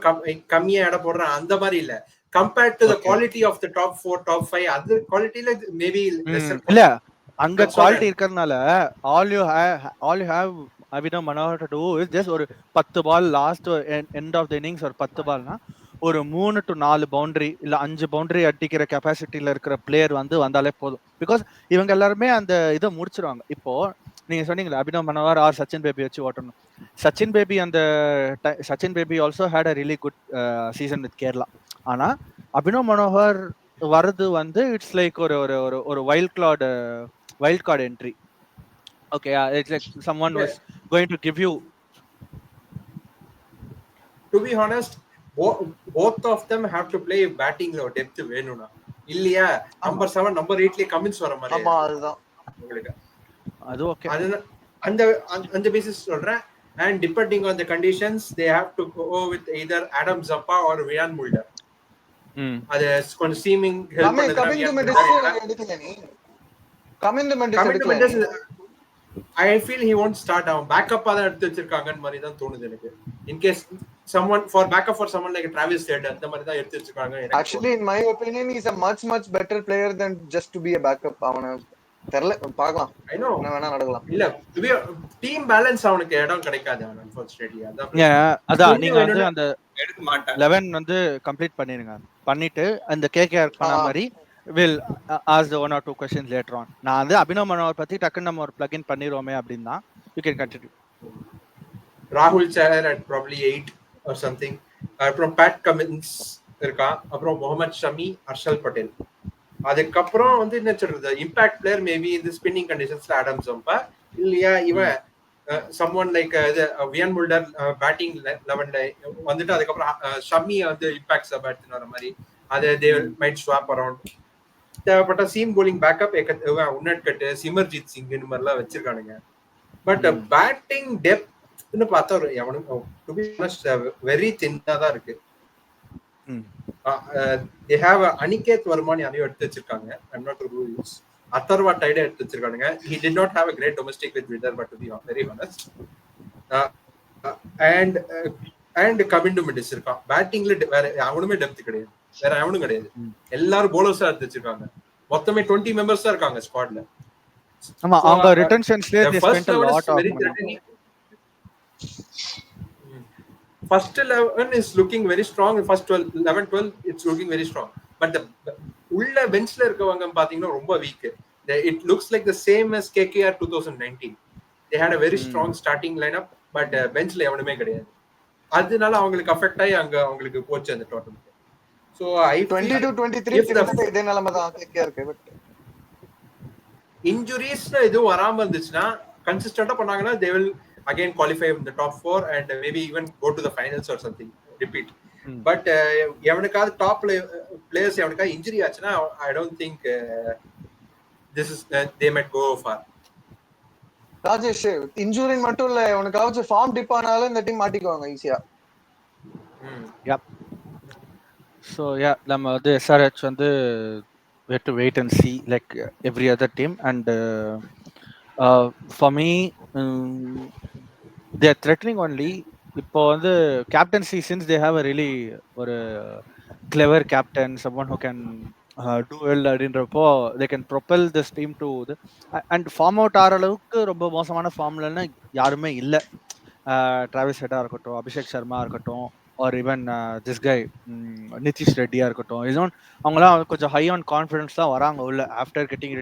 கம்மியா எடை போடுறேன் அந்த மாதிரி இல்ல. compared to the quality of the top 4 top 5 other quality like maybe இல்ல அங்க குவாலிட்டி இருக்கறனால all you have Abhinav Manohar to do is just ஒரு 10 ball last end of the innings ஒரு 10 பால்னா ஒரு 3 to 4 பவுண்டரி இல்ல 5 பவுண்டரி அடிக்கிற கெப்பாசிட்டியில இருக்கிற player வந்தாலே போதும். பிகாஸ் இவங்க எல்லாருமே அந்த இதை முடிச்சிருவாங்க. இப்போ நீங்க சொன்னீங்களா அபினவ் மனோகர் ஆர் சச்சின் பேபி வச்சு ஓட்டணும். Sachin Baby also had a really good season with Kerala. ஆனா அபினவ் மனோகர் வரது வந்து இட்ஸ் லைக் ஒரு wild card entry. Okay, it's like someone was going to give you. To be honest, both of them have to play batting low depth வேணும்னா இல்லையா. number 7 number 8 ல Cummins வர மாதிரி. ஆமா அதுதான் உங்களுக்கு அது ஓகே. அந்த பேசிஸ் சொல்றேன். and depending on the conditions they have to go with either Adam Zappa or Vian Mulder. அது கொஞ்சம் சீமிங் ஹெல்ப் பண்ணுது. Kamindu மெண்டஸ் I feel he won't start. அவன் பேக்கப் தான் எடுத்து வச்சிருக்காங்கன்னு மாதிரி தான் தோணுது எனக்கு. in case someone for backup for someone like Travis Head அந்த மாதிரி தான் எடுத்து வச்சிருக்காங்க. Actually in my opinion he is a much better player than just to be a backup. அவன தெரியல பார்க்கலாம். I know என்ன வேணா நடக்கலாம். இல்ல டீம் பேலன்ஸ் அவனுக்கு இடம் கிடைக்காது அவன் unfortunately. அதான் நீங்க வந்து அந்த எடுக்க மாட்டான் 11 வந்து கம்ப்ளீட் பண்ணிருங்க. பண்ணிட்டு அந்த கேகேஆர் பண்ண மாதிரி will ask the 1 or 2 questions later on. நான் வந்து அபினவ் மனோகர் பத்தி டக்குன்னு நம்ம ஒரு plug in பண்ணிரோமே அப்படினா you can continue. Rahul Chahar at probably 8 or something. அப்புறம் Pat Cummins இருக்கா, அப்புறம் முகமது ஷமி, ஹர்ஷல் பட்டேல். அதுக்கப்புறம் வந்து என்ன சொல்றது இம்பாக்ட் பிளேயர் மேபி இந்த ஸ்பின்னிங் கண்டிஷன்ஸ்ல ஆடம் ஜம்பா இல்லையா இவன் someone like வியன் முல்டர் பேட்டிங் 11ல வந்துட்டு அதுக்கப்புறம் ஷமி வந்து இம்பாக்ட் சப் எடுத்துட்டு வர மாதிரி அதை they might swap around. தேவைப்பட்ட seam bowling backup Unadkat Simarjeet Singh இந்த மாதிரிலாம் வச்சிருக்கானுங்க. பட் பேட்டிங் டெப்த்னு பார்த்தா எவனும் டு பி ஹானஸ்ட் வெரி தின்னா தான் இருக்கு. they have அனிகேத் வர்மான் யாரையும் எடுத்து வச்சிருக்காங்க. I'm not sure who is. Atharva டைட எடுத்து வச்சிருக்கானுங்க. He did not have a great domestic with Vidar but to be very honest. and Kamindu மிடிஸ் இருக்கான். பேட்டிங்ல வேற அவனுமே டெப்த் கிடையாது, வேற அவனும் கிடையாது. எல்லாரும் bowlers எடுத்து வச்சிருக்காங்க. மொத்தமே 20 மெம்பர்ஸ் தான் இருக்காங்க ஸ்குவாட்ல. ஆமா அவங்க ரிட்டென்ஷன்ஸ்ல they spent a lot of money. First 11 is looking very strong. First 11-12 it's looking very strong. But the உள்ள பெஞ்ச்ல இருக்கவங்க பாத்தீங்கன்னா ரொம்ப week. It looks like the same as KKR 2019. They had a very strong starting lineup but பெஞ்ச்ல எவனுமே கிடையாது. அதனால அவங்களுக்கு affect ஆகி அங்க அவங்களுக்கு போச்சு அந்த டோட்டல். So I 22-23 இதே நிலைமை தான் KKR இருக்கு. பட் இன்ஜுரிஸ்ல எதுவும் வராம இருந்துச்சுன்னா கன்சிஸ்டன்ட்டா பண்ணாங்கன்னா they will again qualify in the top 4 and maybe even go to the finals or something, repeat. But எவனுக்காவது டாப் பிளேயர்ஸ் எவனுக்காவது இன்ஜுரி ஆச்சுன்னா I don't think this is they might go far. Rajesh injury மட்டும் இல்ல எவனுக்காவது form tip ஆனாலும் இந்த team மாட்டிக்குவாங்க ஈஸியா. Yep. So yeah, நம்ம வந்து SRH வந்து we have to wait and see like every other team and for me they are threatening only. இப்போ வந்து captaincy since they have a really ஒரு clever captain, someone who can do well அப்படின்றப்போ they can propel this team to the and form out ஆகிற அளவுக்கு ரொம்ப மோசமான ஃபார்ம்லன்னு யாருமே இல்லை. டிராவிஸ் ஹெட்டா இருக்கட்டும், அபிஷேக் சர்மா இருக்கட்டும், or even this guy Nitish ரெட்டியா இருக்கட்டும், இதுவும் அவங்களாம் கொஞ்சம் ஹை ஆன் கான்ஃபிடன்ஸ் தான் வராங்க உள்ள after getting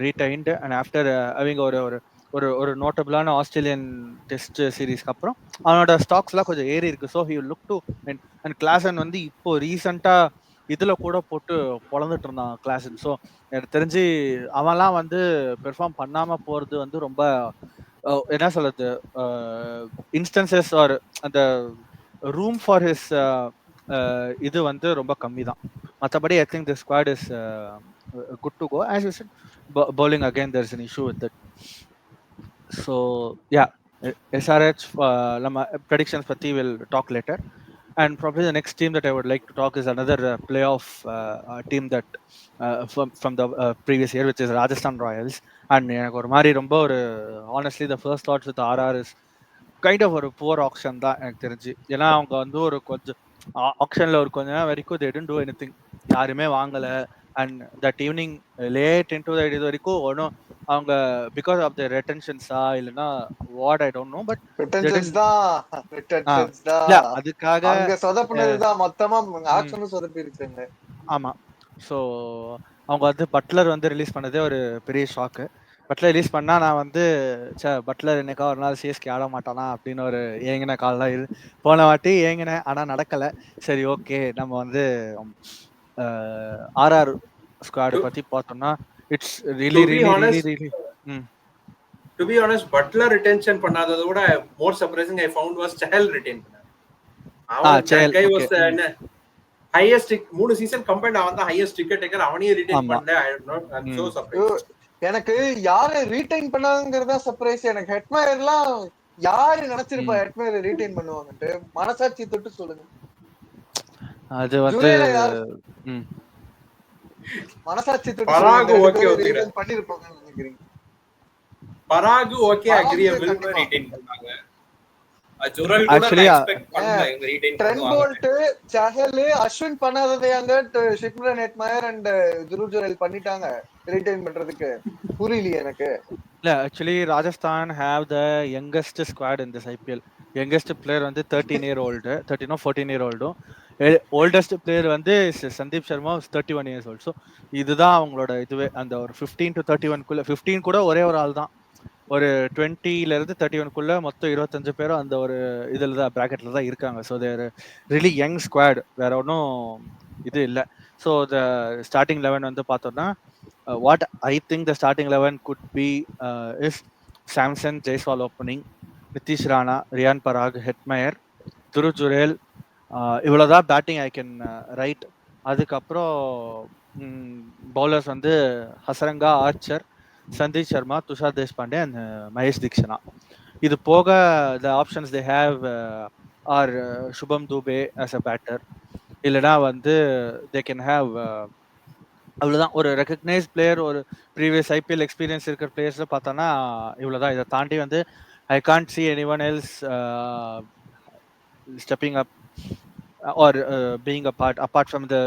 retained and after அவங்க ஒரு ஒரு நோட்டபிளான ஆஸ்திரேலியன் டெஸ்ட் சீரீஸ்க்கு அப்புறம் அவனோட ஸ்டாக்ஸ்லாம் கொஞ்சம் ஏறி இருக்கு. So he look to and Klaasen வந்து இப்போ ரீசெண்டாக இதில் கூட போட்டு பொழந்துட்டு இருந்தான் கிளாசன். ஸோ எனக்கு தெரிஞ்சு அவன்லாம் வந்து பெர்ஃபார்ம் பண்ணாமல் போகிறது வந்து ரொம்ப என்ன சொல்றது இன்ஸ்டன்சஸ் ஆர் அந்த ரூம் ஃபார் ஹிஸ் இது வந்து ரொம்ப கம்மி தான். மற்றபடி I think the squad is good to go. As you said bowling again there is an issue with that. So yeah, SRH நம்ம predictions பத்தி will talk later and probably the next team that I would like to talk is another playoff team that from the previous year which is Rajasthan Royals. and எனக்கு ஒரு மாதிரி ரொம்ப ஒரு honestly the first thoughts with RR is kind of ஒரு poor action தான் எனக்கு தெரிஞ்சு. ஏன்னா அவங்க வந்து ஒரு கொஞ்சம் ஆக்ஷன்ல ஒரு கொஞ்ச நேரம் வரைக்கும் they didn't do anything, யாருமே வாங்கல. And that evening late into the இது வரைக்கும் ஒன்றும் அவங்க பிகாஸ் ஆஃப் த ரெட்டென்ஷன்ஸா இல்லைன்னா what I don't know but retentions தான் அதுக்காக அங்க சொதப்புனது தான் மொத்தமா ஆக்ஷனும் சொதப்பி இருக்காங்க. ஆமா. ஸோ அவங்க வந்து பட்லர் வந்து ரிலீஸ் பண்ணதே ஒரு பெரிய ஷாக்கு. பட்லர் ரிலீஸ் பண்ணா நான் வந்து பட்லர் என்னைக்கா ஒரு நாள் சிஎஸ்கே ஆட மாட்டானா அப்படின்னு ஒரு ஏங்கின கால்லாம் போன வாட்டி ஏங்கினேன், ஆனால் நடக்கலை. சரி ஓகே நம்ம வந்து ஆர்ஆர் ஸ்குவாட் பத்தி பார்த்தோம்னா it's really really to be honest Butler retention பண்ணாதத விட more surprising I found was Chahal retain பண்ணாரு. that guy was highest 3 season combined அவன் தான் ஹையஸ்ட் விக்கெட் டேக்கர். அவனையே ரிட்டென் பண்ணல. I'm so surprised. எனக்கு யாரை ரீடைன் பண்ணாங்கறதா சர்ப்ரைஸ். எனக்கு ஹெட்மயர்லாம் யாரு நினைச்சிருப்பா ஹெட்மயர் ரீடைன் பண்ணுவாங்கன்னு மனசாட்சி தொட்டு சொல்லுங்க. அது வந்து மனசாட்சி தொட்டு பராகு ஓகே ரீடைன் பண்ணிருப்பாங்கன்னு நினைக்கிறீங்க? Parag okay agree will retain பண்ணாங்க. ஜுரல் கூட Actually, நான் எக்ஸ்பெக்ட் பண்ணல இவங்க ரீடைன் ட்ரெண்ட் பண்ணுவாங்க. போல்ட், சஹல், அஸ்வின் பண்ணாததை அங்க Shimron Hetmyer and Dhruv Jurel பண்ணிட்டாங்க ரீடைன் பண்றதுக்கு. புரியலையே எனக்கு. இல்ல actually Rajasthan have the youngest squad in this IPL. Youngest player வந்து 13 or 14 ஓல்டஸ்ட் பிளேயர் வந்து Sandeep Sharma 31 years old. So இதுதான் அவங்களோட இதுவே. அந்த ஒரு 15 to 31 15 கூட ஒரே ஒரு ஆள் தான். ஒரு 20ல இருந்து 31 மொத்தம் 25 பேரும் அந்த ஒரு இதுல தான் பிராக்கெட்ல தான் இருக்காங்க. ஸோ தேர் ரியலி யங் ஸ்குவாட், வேற ஒன்றும் இது இல்லை. ஸோ த ஸ்டார்டிங் 11 வந்து பார்த்தோம்னா what I think the starting 11 could be is Samson, Jaiswal opening, Nitish Rana, Riyan Parag, Hetmyer, Dhruv Jurel, இவ்வளோதான் பேட்டிங் ஐ கேன் ரைட். அதுக்கப்புறம் பவுலர்ஸ் வந்து ஹசரங்கா, ஆர்ச்சர், சந்தீப் சர்மா, துஷார் தேஷ்பாண்டே அண்ட் மகேஷ் தீக்ஷனா. இது போக the options they have or Shubham Dubey as a batter, இல்லைனா வந்து தே கேன் ஹேவ் அவ்வளோதான். ஒரு ரெக்கக்னைஸ் பிளேயர், ஒரு ப்ரீவியஸ் ஐபிஎல் எக்ஸ்பீரியன்ஸ் இருக்கிற பிளேயர்ஸில் பார்த்தோன்னா இவ்வளோதான். இதை தாண்டி வந்து I can't see any one else stepping up are being a part apart from the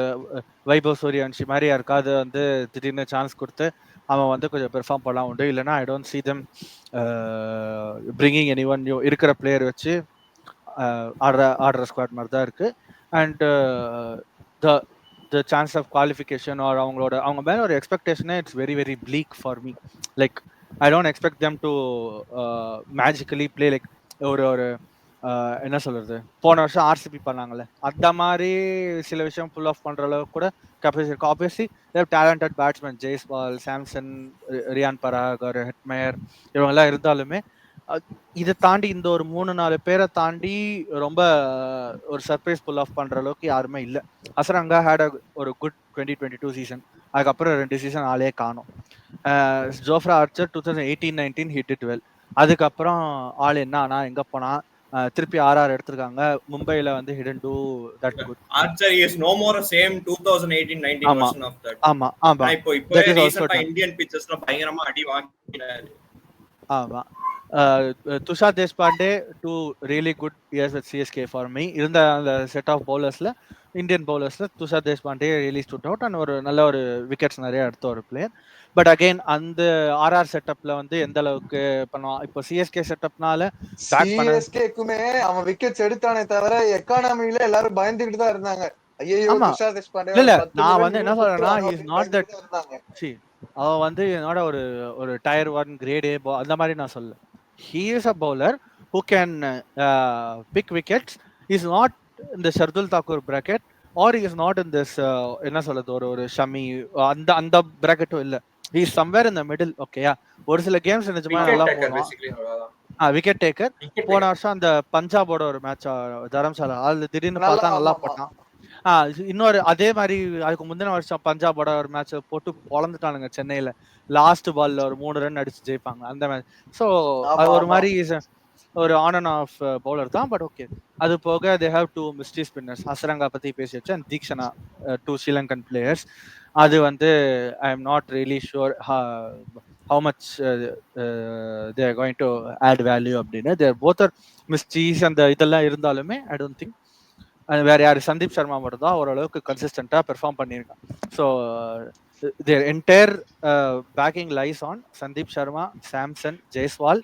Vaibhav Suryavanshi மாதிரி யாருக்காவது வந்து திடீர்னு சான்ஸ் கொடுத்து அவன் வந்து கொஞ்சம் பெர்ஃபார்ம் பண்ணலாம் உண்டு. இல்லைனா I don't see them bringing any one new. இருக்கிற பிளேயர் வச்சு ஆடுற ஸ்குவாட் மாதிரி தான் இருக்குது. And the chance of qualification or அவங்க மேல ஒரு எக்ஸ்பெக்டேஷனே it's very very bleak for me. Like I don't expect them to magically play like ஒரு என்ன சொல்றது, போன வருஷம் ஆர்சிபி பண்ணாங்கல்ல அந்த மாதிரி சில விஷயம் புல் ஆஃப் பண்ற அளவுக்கு கூட capacity. Obviously they have talented batsmen, Jaiswal, Samson, Riyan Parag ஒரு ஹெட்மயர், இவங்கெல்லாம் இருந்தாலுமே இதை தாண்டி இந்த ஒரு 3-4 பேரை தாண்டி ரொம்ப ஒரு சர்ப்ரைஸ் புல் ஆஃப் பண்ற அளவுக்கு யாருமே இல்லை. ஹசரங்கா ஹேட் ஒரு குட் 2022 சீசன், அதுக்கப்புறம் 2 சீசன் ஆளே காணும். Jofra Archer 2018-19 he did well. அதுக்கப்புறம் ஆள் என்ன ஆனா எங்க போனா, திருப்பி RR எடுத்திருக்காங்க. மும்பைல வந்து he didn't do that good. Archer is no more same 2018-19 version of that. ஆமா ஆமா, இப்போ ரீசன்ட்டா இந்தியன் பிச்சஸ்ல பயங்கரமா அடி வாங்கினாரு. ஆமா. Tushar Deshpande 2 really good years with CSK for me. இருந்த அந்த செட் ஆஃப் பவுலர்ஸ்ல, இந்தியன் பவுலர்ஸ்ல Tushar Deshpande really stood out and ஒரு நல்ல ஒரு விக்கெட்ஸ் நிறைய எடுத்த ஒரு பிளேயர். பட் அகைன் அந்த RR செட்டப்ல வந்து எந்த அளவுக்கு பண்ணுவான். இப்போ CSK செட்டப்னால CSKக்குமே அவன் விக்கெட்ஸ் எடுத்தானே தவிர எக்கானமில எல்லாரும் பயந்துகிட்டு தான் இருந்தாங்க. ஐயோ துஷார் தேஷ்பாண்டே. இல்ல நான் வந்து என்ன சொல்றேன்னா, he is not that, see அவன் வந்து என்னோட ஒரு டயர் 1 கிரேட் A அந்த மாதிரி நான் சொல்ல. He is a bowler who can pick wickets. He is not in the Shardul Thakur bracket or he is not in this என்ன சொல்றது ஒரு ஷமி அந்த bracket-உம் இல்ல. He is somewhere in the middle. ஓகேயா, ஒரு சில கேம்ஸ் நிஜமா நல்லா போவான். Wicket taker. போன வருஷம் அந்த பஞ்சாபோட ஒரு மேட்ச் தரம்சாலா அது திடீர்னு பார்த்தா நல்லா போட்டான். இன்னொரு அதே மாதிரி அதுக்கு முந்தின வருஷம் பஞ்சாபோட ஒரு மேட்ச் போட்டு பொழந்துட்டானுங்க சென்னையில. லாஸ்ட் பால்ல ஒரு 3 ரன் அடிச்சு ஜெயிப்பாங்க அந்த மேட்ச். ஸோ அது ஒரு மாதிரி ஒரு ஆன் அண்ட் ஆஃப் பவுலர் தான். பட் ஓகே, அது போக they have 2 mystery spinners. Hasaranga பத்தி பேசி வச்சு அண்ட் தீக்ஷனா 2 ஸ்ரீலங்கன் பிளேயர்ஸ். அது வந்து I am not really sure how much they are going to add value அப்படின்னு. they are both are mysteries அந்த இதெல்லாம் இருந்தாலுமே ஐ டோன்ட் திங்க் வேற யாரு சந்தீப் சர்மா மட்டும் தான் ஓரளவுக்கு கன்சிஸ்டண்டா பெர்ஃபார்ம் பண்ணியிருக்கான். So their entire backing lies on Sandeep Sharma, Samson, Jaiswal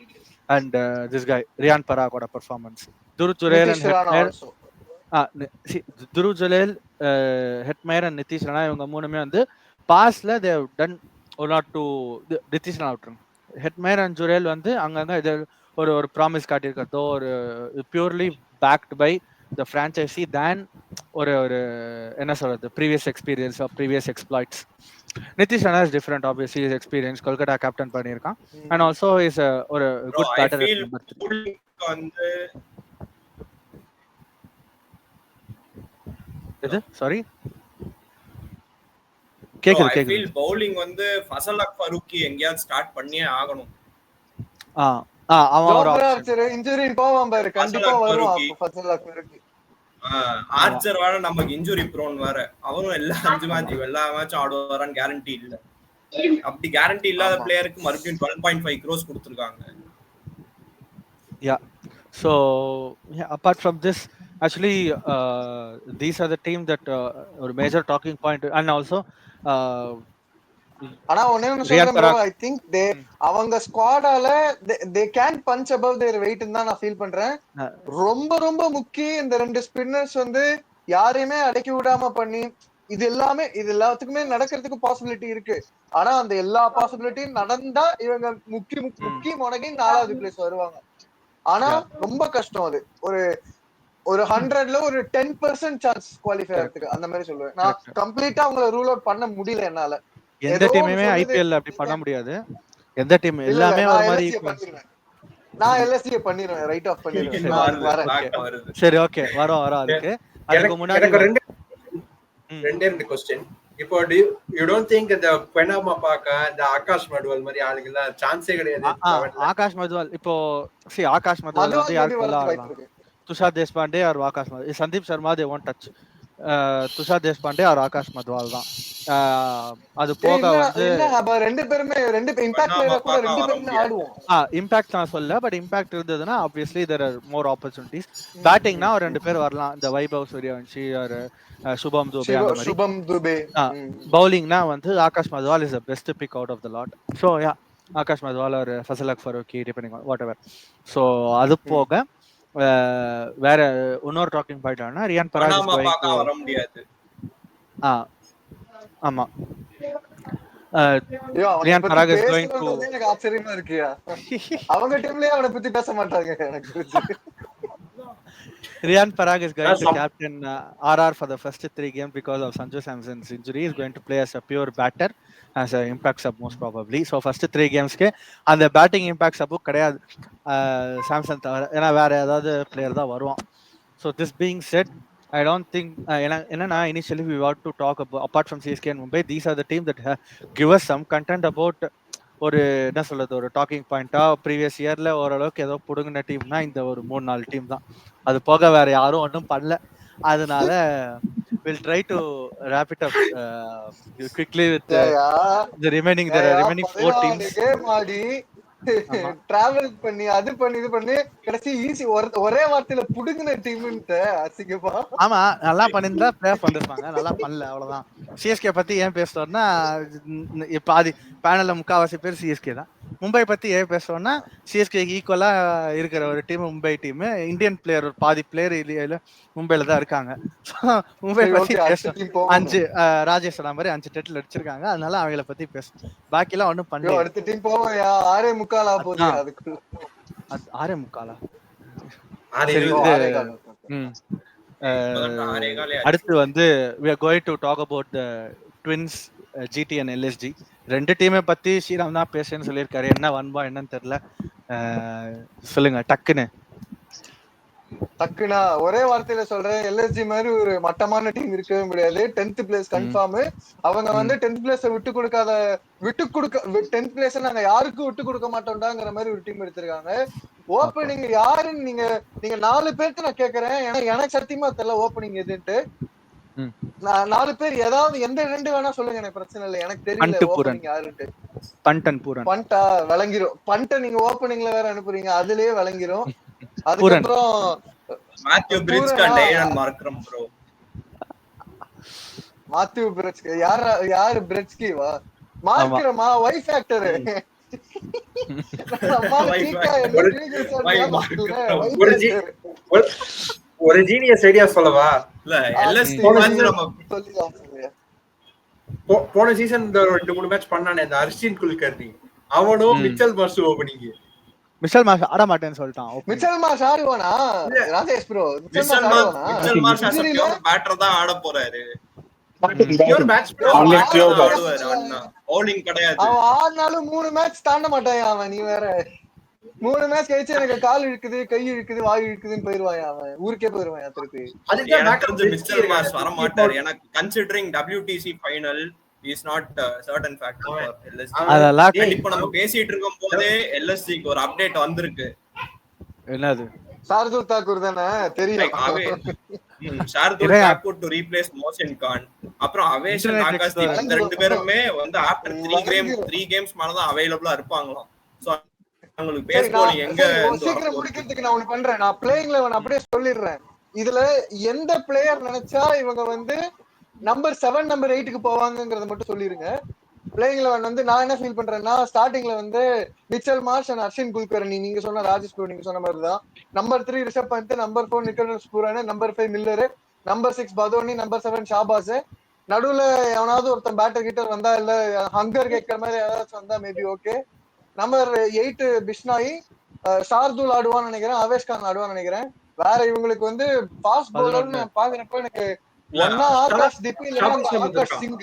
and this guy Riyan பராகோட performance. Dhruv Jurel and Hetmyer, Dhruv Jurel, Hetmyer and Nitish Rana இவங்க மூணுமே வந்து பாஸ்ட்ல they have done ஒரு நாட் டூ. நிதிஷ் ராணா விட்டுருங்க, ஹெட்மயர் அண்ட் ஜுரேல் வந்து அங்கங்க இது ஒரு ப்ராமிஸ் காட்டியிருக்கிறதோ ஒரு purely backed by the franchisee than ஒரு என்ன சொல்றது previous experience or previous exploits. Nitish Rana is different, obviously his experience Kolkata captain பண்ணியிருக்கான் and also is ஒரு good batter. வந்து இது சாரி கேக்குது பவுலிங் வந்து ஃபசல் ஃபரூக்கி எங்கயாவது ஸ்டார்ட் பண்ணியே ஆகணும். அவன் ஒரு இன்ஜூரி போவான் பாரு, கண்டிப்பா வருவான் ஃபசல் ஃபரூக்கி. ஆர்ச்சர் வேற நமக்கு இன்ஜூரி ப்ரோன் வேற, அவரும் எல்லா 5 மேட்ச் எல்லா மேட்சும் ஆடுவாரான்னு கேரண்டி இல்ல. அப்படி கேரண்டி இல்லாத பிளேயருக்கு மறுபடியும் 12.5 crores கொடுத்திருக்காங்க. யா So yeah, apart from this, actually, these are the team that ஒரு major talking point, and also ஆனா ஒண்ணே ஒண்ணு ரியான் சொல்றேன் ப்ரோ, பராக். ஐ திங்க் அவங்க ஸ்குவாடால they can punch above their weight தான் நான் ஃபீல் பண்றேன். ரொம்ப ரொம்ப முக்கியம் இந்த 2 ஸ்பின்னர்ஸ் வந்து யாரையுமே அடக்கி விடாம பண்ணி இது எல்லாத்துக்குமே நடக்கிறதுக்கு பாசிபிலிட்டி இருக்கு. ஆனா அந்த எல்லா பாசிபிலிட்டியும் நடந்தா இவங்க முக்கி முடங்கி 4வது பிளேஸ் வருவாங்க. ஆனா ரொம்ப கஷ்டம் அது. ஒரு 100ல ஒரு 10% சான்ஸ் குவாலிஃபை ஆகிறதுக்கு, அந்த மாதிரி சொல்லுவேன் நான். கம்ப்ளீட்டா அவங்கள ரூல் அவுட் பண்ண முடியல என்னால. எந்த டீமுமே ஐபிஎல் அப்படி பண்ண முடியாது. எந்த டீம் எல்லாமே ஒரு மாதிரி நான் எல்எஸ்சி பண்ணிடுவேன், ரைட் ஆஃப் பண்ணிடுவேன். சரி, ஓகே, வரோம் அதுக்கு. அதுக்கு முன்னாடி ரெண்டே क्वेश्चन. இப்போ you don't think the பெனாமா பாக்கா இந்த ஆகாஷ் மதுவால் மாதிரி ஆளுங்க சான்ஸே கிடையாது? ஆகாஷ் மதுவால் இப்போ ஆகாஷ் மதுவால் வந்து யாருக்கு Tushar Deshpande or Akash Madhwal, Sandeep Sharma they won't touch. Tushar Deshpande or Akash Madhwal தான். அது போக வந்து ரெண்டு பேருமே இம்பாக்ட் பிளேயர் கூட ரெண்டு பேருமே ஆடுவோம். இம்பாக்ட் நான் சொல்ல, பட் இம்பாக்ட் இருந்ததுன்னா obviously there are more opportunities. பேட்டிங்னா ஒரு 2 பேர் வரலாம், இந்த வைபவ் சூரியவன்ஷி ஆர் சுபம் துபே அந்த மாதிரி. சுபம் துபே. பவுலிங்னா வந்து Akash Madhwal is the best pick out of the lot. So yeah, Akash Madhwal or Fazal Farooqi depending on whatever. So அது போக வேற இன்னொரு டாக்கிங் பாயிண்ட் ஆனா ரியான் பராக் வர முடியாது. ஆமா, Riyan Parag is going to. எனக்கு ஆச்சரியமா இருக்குயா, அவங்க டீம்லயே அவனை பத்தி பேச மாட்டாங்க எனக்கு. Riyan Parag is going to captain RR for the first 3 games because of Sanju Samson's injury. He is going to play as a pure batter, as an impact sub most probably. So first 3 games ke and the batting impact sub கிடையாது Samson தவிர, ஏனா வேற ஏதாவது player தான் வருவான். So this being said, I don't think என்னன்னா initially we want to talk about, apart from CSK and Mumbai, these are the teams that give us some content about ஒரு என்ன சொல்றது, ஒரு டாக்கிங் பாயிண்டா ப்ரீவியஸ் இயர்ல ஓரளவுக்கு ஏதோ புடுங்கின டீம்னா இந்த ஒரு 3-4 டீம் தான். அது போக வேற யாரும் ஒன்றும் பண்ணல. அதனால we'll try to wrap it up quickly with the remaining 4 teams. Travel பண்ணி அது பண்ணி இது பண்ணி கடைசி ஈஸி ஒரே வார்த்தையில புடுங்கின டீம்னு அசிங்கமா. ஆமா, நல்லா பண்ணிருந்தா பிளே ஆஃப் வந்திருப்பாங்க, நல்லா பண்ணல, அவ்வளவுதான். சிஎஸ்கே பத்தி ஏன் பேசுறோம்னா, பாதி பேனல்ல முக்காவாசி பேர் சிஎஸ்கே தான். மும்பை பத்தி ஏன் பேசுறோம்னா, சிஎஸ்கே ஈக்குவலா இருக்கிற ஒரு team Mumbai team. Indian player ஒரு பாதி பிளேயர் மும்பைல தான் இருக்காங்க. மும்பை பத்தி பேசுறோம். 5 ராஜேஷ் சொன்ன மாதிரி 5 டெட்டில் அடிச்சிருக்காங்க, அதனால அவங்கள பத்தி பேசுறோம். பாக்கி எல்லாம் ஒண்ணும் பண்ணல. அடுத்த டீம் போவோம்யா, 6:45 போகுது. அதுக்கு 6:45 அடுத்து வந்து we are going to talk about the Twins, GT and LSG. 2 டீமை பத்தி ஸ்ரீராம் தான் பேசுன்னு சொல்லியிருக்காரு. என்ன வன்பா என்னன்னு தெரியல, சொல்லுங்க டக்குனா ஒரே வார்த்தையில சொல்றேன். எல்எஸ்ஜி மாதிரி ஒரு மட்டமான டீம் இருக்கவே முடியாது. 10th place confirm. அவங்க வந்து 10th பிளேஸ விட்டு கொடுக்க 10th பிளேஸ நாங்க யாருக்கும் விட்டு கொடுக்க மாட்டோம்டாங்கிற மாதிரி ஒரு டீம் எடுத்திருக்காங்க. ஓப்பனிங் யாருன்னு நீங்க 4 பேர்த்து நான் கேக்குறேன். எனக்கு சத்தியமா தெரியல ஓப்பனிங் எதுன்ட்டு. 4 பேர் ஏதாவது எந்த 2 வேணா சொல்லுங்க, எனக்கு பிரச்சனை இல்லை. எனக்கு தெரியல ஓப்பனிங் யாருன்ட்டு. பண்டா விளங்கிரும். பண்ட நீங்க ஓப்பனிங்ல வேற அனுப்புறீங்க, அதுலயே விளங்கிரும். அதுக்கப்புறம் மாத்யூ பிரிட்ஸ்கா டேயன் மார்க்ரம் ப்ரோ. மாத்யூ பிரிட்ஸ்கா யாரு பிரிட்ஸ்கிவா மார்க்ரமா வை ஃபேக்டர். ஒரு ஜீனியஸ் ஐடியா சொல்லவா? இல்ல எல்எஸ்டி வந்து நம்ம போன சீசன் 2-3 மேட்ச் பண்ணானே இந்த அர்ஷின் குல்கர்னி, அவனும் Mitchell Marsh opening. Mitchell Marsh ஆட மாட்டேன்னு சொல்லிட்டான். மிச்சல் மார்ஷ் ஆடுவானா Rajesh bro? Mitchell Marsh as a pure batter தான் ஆட போறாரு. பியூர் பேட்ஸ் ஆடுவாரு, அண்ணா பவுலிங் கிடையாது. அவன் ஆடினாலும் 3 மேட்ச் தாண்ட மாட்டான் அவன். நீ வேற 3 மேட்ச் கழிச்சு எனக்கு கால் இழுக்குது, கை இழுக்குது, வாய் இழுக்குதுன்னு போயிருவான் அவன். ஊருக்கே போயிருவான் திருப்பி. அதுக்கு மிச்சல் மார்ஷ் வர மாட்டாரு. எனக்கு considering WTC final is not certain factor for LSG. அதெல்லாம் இப்போ நம்ம பேசிட்டு இருக்கும்போதே LSG க்கு ஒரு அப்டேட் வந்திருக்கு. என்னது? சார்துல் தாக்கூர் தானே தெரியும். Shardul Thakur to replace Mohsin Khan. அப்புறம் அவேஷ் அண்ட் ஆகாஷ்தீப் இந்த 2 பேருமே வந்து ஆஃப்டர் 3 games மேல தான் அவேலபிளா இருப்பாங்களாம். சோ உங்களுக்கு சரி, பேஸ் bowling எங்க சரி, இருந்து சீக்கிரம் வரப்போகுது? முடிக்கிறதுக்கு நான் ஒண்ணு பண்றேன். நான் பிளேயிங் 11 அப்படியே சொல்லிடுறேன். இதுல எந்த பிளேயர் நினைச்சா இவங்க வந்து நம்பர் 7 நம்பர் 8க்கு போவாங்கங்கறத மட்டும் சொல்லிருங்க. பிளேயிங் 11 வந்து நான் என்ன ஃபீல் பண்றேன்னா ஸ்டார்டிங்ல வந்து Mitchell Marsh and Arshin Kulkarni, நீங்க சொன்ன ராஜேஷ் ப்ரோ நீங்க சொன்ன மாதிரிதான். Number 3 Rishabh Pant, number 4 Nicholas Pooran, number 5 Miller, number 6 Badoni, number 7 Shahbaz. நடுவுல எவனாவது ஒருத்தன் பேட்டர் கிட்டர் வந்தா இல்ல ஹங்கர் கேட்கற மாதிரி ஏதாச்சும் வந்தா maybe okay. Number 8 Bishnoi, Shardul ஆடுவான்னு நினைக்கிறேன், அவேஷ் கான் ஆடுவான்னு நினைக்கிறேன். வேற இவங்களுக்கு வந்து ஃபாஸ்ட் பவுலர்னு பாக்குறப்ப எனக்கு ஒன்னா ஆகாஷ் திப்பு இல்லைன்னா அந்த ஆகாஷ் சிங்.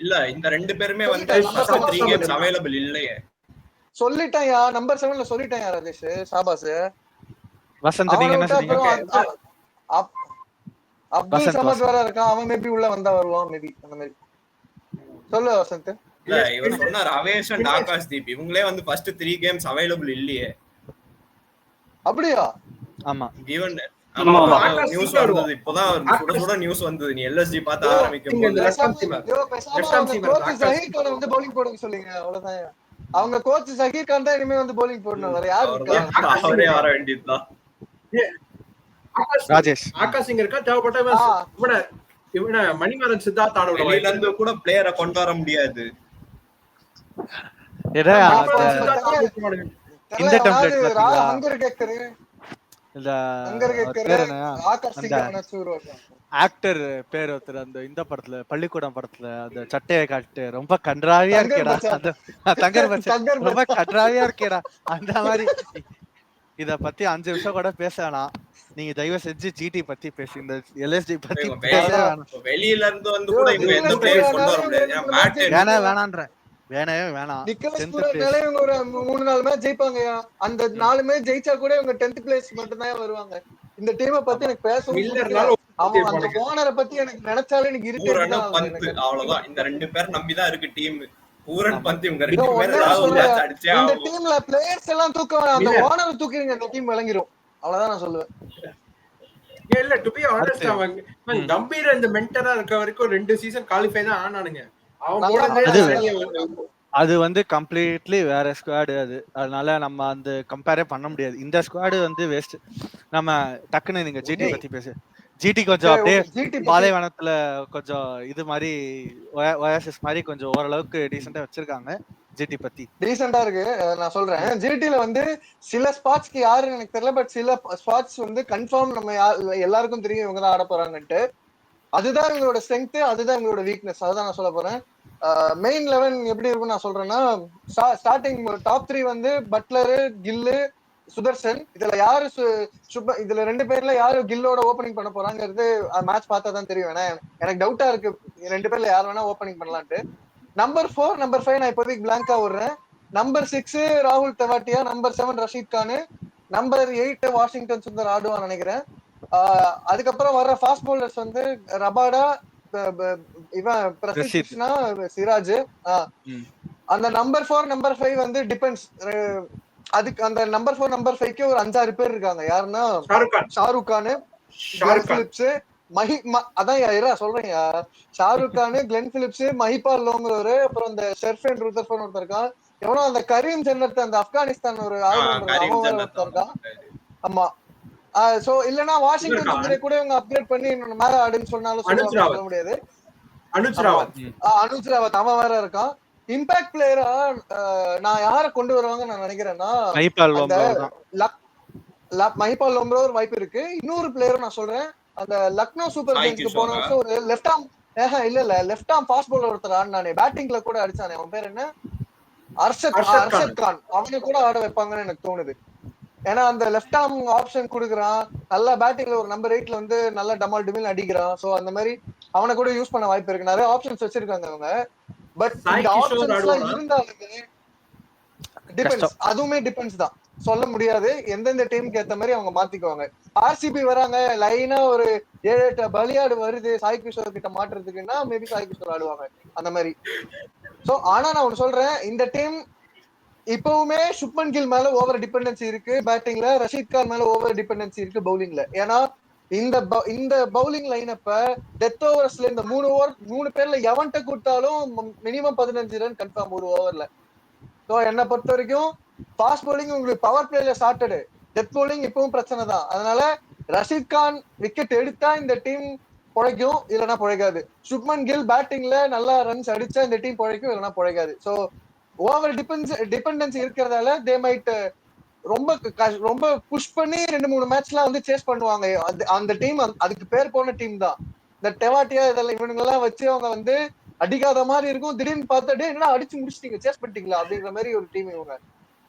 இல்ல இந்த ரெண்டு பேருமே வந்து சொல்லிட்டேன், first number 3 seven games available இல்லையே. சொல்லிட்டேன்யா, நம்பர் 7ல சொல்லிட்டேன் ராஜேஷ், ஷாபாஸ். வசந்த் நீங்க என்ன சொன்னீங்க? அப்துல் வசந்த், சமத் வேற இருக்கான், அவன் மேபி உள்ள வந்தா வருவான் மேபி அந்த மாதிரி. சொல்லு வசந்த். இல்ல இவர் சொன்னார் அவேஷ் அண்ட் ஆகாஷ் தீப் இவங்களே வந்து ஃபர்ஸ்ட் 3 கேம்ஸ் அவைலபிள் இல்லையே. அப்படியா? ஆமா. given ஆமா. நியூஸ் வந்தது இப்போதான் சுட சுட நியூஸ் வந்தது. நீ எல்எஸ்ஜி பார்த்து ஆரம்பிக்கும் போது கோச் ஜஹீர் கான் வந்து பவுலிங் போடுங்க சொல்லுங்க, அவ்வளவுதான். அவங்க கோச் ஜஹீர் கான் தான் இனிமே வந்து பவுலிங் போடணும், வேற யாரு இருக்கா? அவரே வர வேண்டியதுதான். ராஜேஷ் ஆகாஷ் சிங் இருக்கா, தேவைப்பட்ட இவன மணிமாறன் சித்தார்த் ஆட விட வெளியில இருந்து கூட பிளேயரை கொண்டு வர முடியாது. ஏடா இந்த தெரியல, டெம்ப்ளேட் யாராவது பாத்தீங்களா? ஹங்கர் கேக்கரு இந்த ஹங்கர் கேக்கரு ஆகாஷ் சிங் அவனாச்சு வருவாங்க. ஆக்டர் பேர் ஒருத்தர் அந்த இந்த படத்துல பள்ளிக்கூடம் படத்துல அந்த சட்டையை காட்டு ரொம்ப கன்றாவியா இருக்கேடா, அந்த தங்கர் பச்சன் ரொம்ப கன்றாவியா இருக்கேடா அந்த மாதிரி. இத பத்தி 5 நிமிஷம் கூட பேச வேணாம், நீங்க தயவு செஞ்சு ஜிடி பத்தி பேசி, இந்த எல்எஸ்டி பத்தி பேச வேணாம். வெளியில இருந்து வந்து கூட இவங்க எந்த பிளேயர் கொண்டு வர முடியாது. வேணான்ற வேணவே வேணாம். நிக்கலஸ் பூரானாலே இவங்க ஒரு 3-4 மேட்ச் ஜெயிப்பாங்கயா. அந்த 4 மேட்ச் ஜெயிச்சா கூட இவங்க 10th பிளேஸ் மட்டும் தான் வருவாங்க. இந்த டீமை பத்தி எனக்கு பேசவும் பிடிக்கல. அவன் அந்த ஓனரை பத்தி எனக்கு நினைச்சாலே எனக்கு இரிட்டேட் தான். அவ்வளவுதான், இந்த 2 பேர் நம்பி தான் இருக்கு டீம். பூரன் பந்த் இவங்க 2 பேர் ஏதாவது மேட்ச் அடிச்சே ஆகும். இந்த டீம்ல பிளேயர்ஸ் எல்லாம் தூக்க வேணாம், அந்த ஓனரை தூக்கிடுங்க, இந்த டீம் விளங்கிரும். அவ்வளவுதான் நான் சொல்லுவேன். இல்ல டு பி ஆனஸ்ட் அவன் கம்பீர் அந்த மென்டரா இருக்க வரைக்கும் 2 சீசன் குவாலிஃபை தான் ஆனானுங்க. அது வந்து கம்ப்ளீட்லி வேற ஸ்குவாடு அது, அதனால நம்ம அந்த கம்பேரே பண்ண முடியாது. இந்த ஸ்குவாடு வந்து வேஸ்ட். நம்ம டக்குன்னு நீங்க ஜிடி பத்தி பேசு. ஜிடி கொஞ்சம் அப்படியே பாலைவனத்துல கொஞ்சம் இது மாதிரி ஒயாசிஸ் மாதிரி கொஞ்சம் ஓரளவுக்கு டீசெண்டா வச்சிருக்காங்க. ஜிடி பத்தி டீசெண்டா இருக்கு, நான் சொல்றேன். ஜிடில வந்து சில ஸ்பாட்ஸ்க்கு யாருன்னு எனக்கு தெரியல, பட் சில ஸ்பாட்ஸ் வந்து கன்ஃபார்ம் நம்ம எல்லாருக்கும் தெரியும் இவங்க தான் ஆட போறாங்கன்ட்டு. அதுதான் இவங்களோட ஸ்ட்ரென்த், அதுதான் இவங்களோட வீக்னஸ். அதுதான் நான் சொல்ல போறேன். மெயின் 11 எப்படி இருக்கும்னு நான் சொல்றேன்னா, ஸ்டார்டிங் டாப் 3 வந்து பட்லரு, கில்லு, சுதர்சன். இதுல யாரு இதுல 2 பேர்ல யாரு கில்லோட ஓபனிங் பண்ண போறாங்கிறது மேட்ச் பார்த்தா தான் தெரியும். ஏன்னா எனக்கு டவுட்டா இருக்கு 2 பேர்ல யார் வேணா ஓபனிங் பண்ணலான்ட்டு. நம்பர் 4 நம்பர் 5 நான் இப்போதைக்கு பிளாங்கா விடுறேன். நம்பர் 6 ராகுல் Tewatia, number 7 Rashid Khan, number 8 Washington Sundar ஆடுவான்னு நினைக்கிறேன். அதுக்கப்புறம் வர்ற ஃபாஸ்ட் பவுலர்ஸ் வந்து ரபாடா, இவன் பிரசித் கிருஷ்ணா, சிராஜ். அந்த நம்பர் 4 நம்பர் 5 வந்து டிபெண்ட்ஸ். அதுக்கு அந்த நம்பர் 4 நம்பர் 5க்கு ஒரு 5-6 பேர் இருக்காங்க. யாருன்னா ஷாருக் கான், கிளென் பிலிப்ஸ், அதான் சொல்றேன். ஷாருக் கான், கிளென் பிலிப்ஸ், மஹிபால் லோங்கிறவரு, அப்புறம் இந்த ஷெர்ஃபன் ருதர்ஃபன் ஒருத்தர் இருக்கான். எவனோ அந்த கரீம் ஜன்னத் அந்த ஆப்கானிஸ்தான் ஒரு ஆல்ரவுண்டர் அவன் ஒருத்தர் இருக்கான். ஆமா. சோ இல்லனா வாஷிங்டன் சுந்தரை கூட இவங்க அப்கிரேட் பண்ணி மேல ஆடுன்னு சொன்னாலும் சொல்ல முடியாது. அனுஜ் ராவத் அவன் வேற இருக்கான். இம்பாக்ட் பிளேயரா நான் யார கொண்டு வருவாங்க நான் நினைக்கிறேன்னா மஹிபால் லோம்ரோ ஒரு வாய்ப்பு இருக்கு. இன்னொரு பிளேயர் நான் சொல்றேன், அந்த லக்னோ சூப்பர் கிங்ஸ்க்கு போன வருஷம் ஒரு left arm left arm fast bowler ஒருத்தர் ஆடினானே, பேட்டிங்ல கூட அடிச்சானே, அவன் பேர் என்ன, அர்ஷத் கான். அவனை கூட ஆட வைப்பாங்கன்னு எனக்கு தோணுது. ஏன்னா அந்த லெஃப்ட் ஆர்ம் ஆப்ஷன் கொடுக்குறான், நல்லா பேட்டிங்ல ஒரு நம்பர் 8ல வந்து நல்லா டமால் டிமில் அடிக்கிறான். சோ அந்த மாதிரி அவனை கூட யூஸ் பண்ண வாய்ப்பு இருக்கு. நிறைய ஆப்ஷன்ஸ் வச்சிருக்காங்க அவங்க. பட் இந்த ஆப்ஷன்ஸ்லாம் இருந்தாலுமே டிபெண்ட்ஸ், அதுவுமே டிபெண்ட்ஸ் தான், சொல்ல முடியாது. எந்தெந்த டீமுக்கு ஏத்த மாதிரி அவங்க மாத்திக்குவாங்க. ஆர்சிபி வராங்க லைனா ஒரு 7-8 பலியாடு வருது சாய் கிஷோர் கிட்ட மாட்டுறதுக்குன்னா மேபி சாய் கிஷோர் ஆடுவாங்க அந்த மாதிரி. சோ ஆனா நான் ஒன்னு சொல்றேன், இந்த டீம் இப்பவுமே சுப்மன் கில் மேல ஓவர் டிபெண்டன்சி இருக்கு பேட்டிங்ல, ரஷீத் கான் மேல ஓவர் டிபெண்டன்சி இருக்கு பவுலிங்ல. ஏன்னா இந்த பவுலிங் லைனப்ப டெத் ஓவர்ஸ்ல இந்த 3 பேர்ல எவன்ட்ட கூட்டாலும் மினிமம் 15 ரன் கன்ஃபார்ம் ஒரு ஓவர்ல. சோ என்னை பொறுத்த வரைக்கும் ஃபாஸ்ட் பவுலிங் உங்களுக்கு பவர் பிளேல சார்ட்டடு, டெத் பவுலிங் இப்பவும் பிரச்சனை தான். அதனால ரஷீத் கான் விக்கெட் எடுத்தா இந்த டீம் பிழைக்கும், இல்லைன்னா பிழைக்காது. சுப்மன் கில் பேட்டிங்ல நல்லா ரன்ஸ் அடிச்சா இந்த டீம் பிழைக்கும், இல்லைன்னா பிழைக்காது. ஸோ ஓவர் டிபெண்டன்சி இருக்கிறதால தே மைட் ரொம்ப புஷ் பண்ணி 2-3 மேட்ச்லாம் வந்து சேஸ் பண்ணுவாங்க. அந்த டீம் அதுக்கு பேர் போன டீம் தான். இந்த டெவாட்டியா இதெல்லாம் இவனுங்க எல்லாம் வச்சு அவங்க வந்து அடிக்காத மாதிரி இருக்கும். திடீர்னு பார்த்துட்டு என்ன அடிச்சு முடிச்சிட்டீங்க, சேஸ் பண்ணிட்டீங்களா அப்படிங்கிற மாதிரி ஒரு டீம் இவங்க.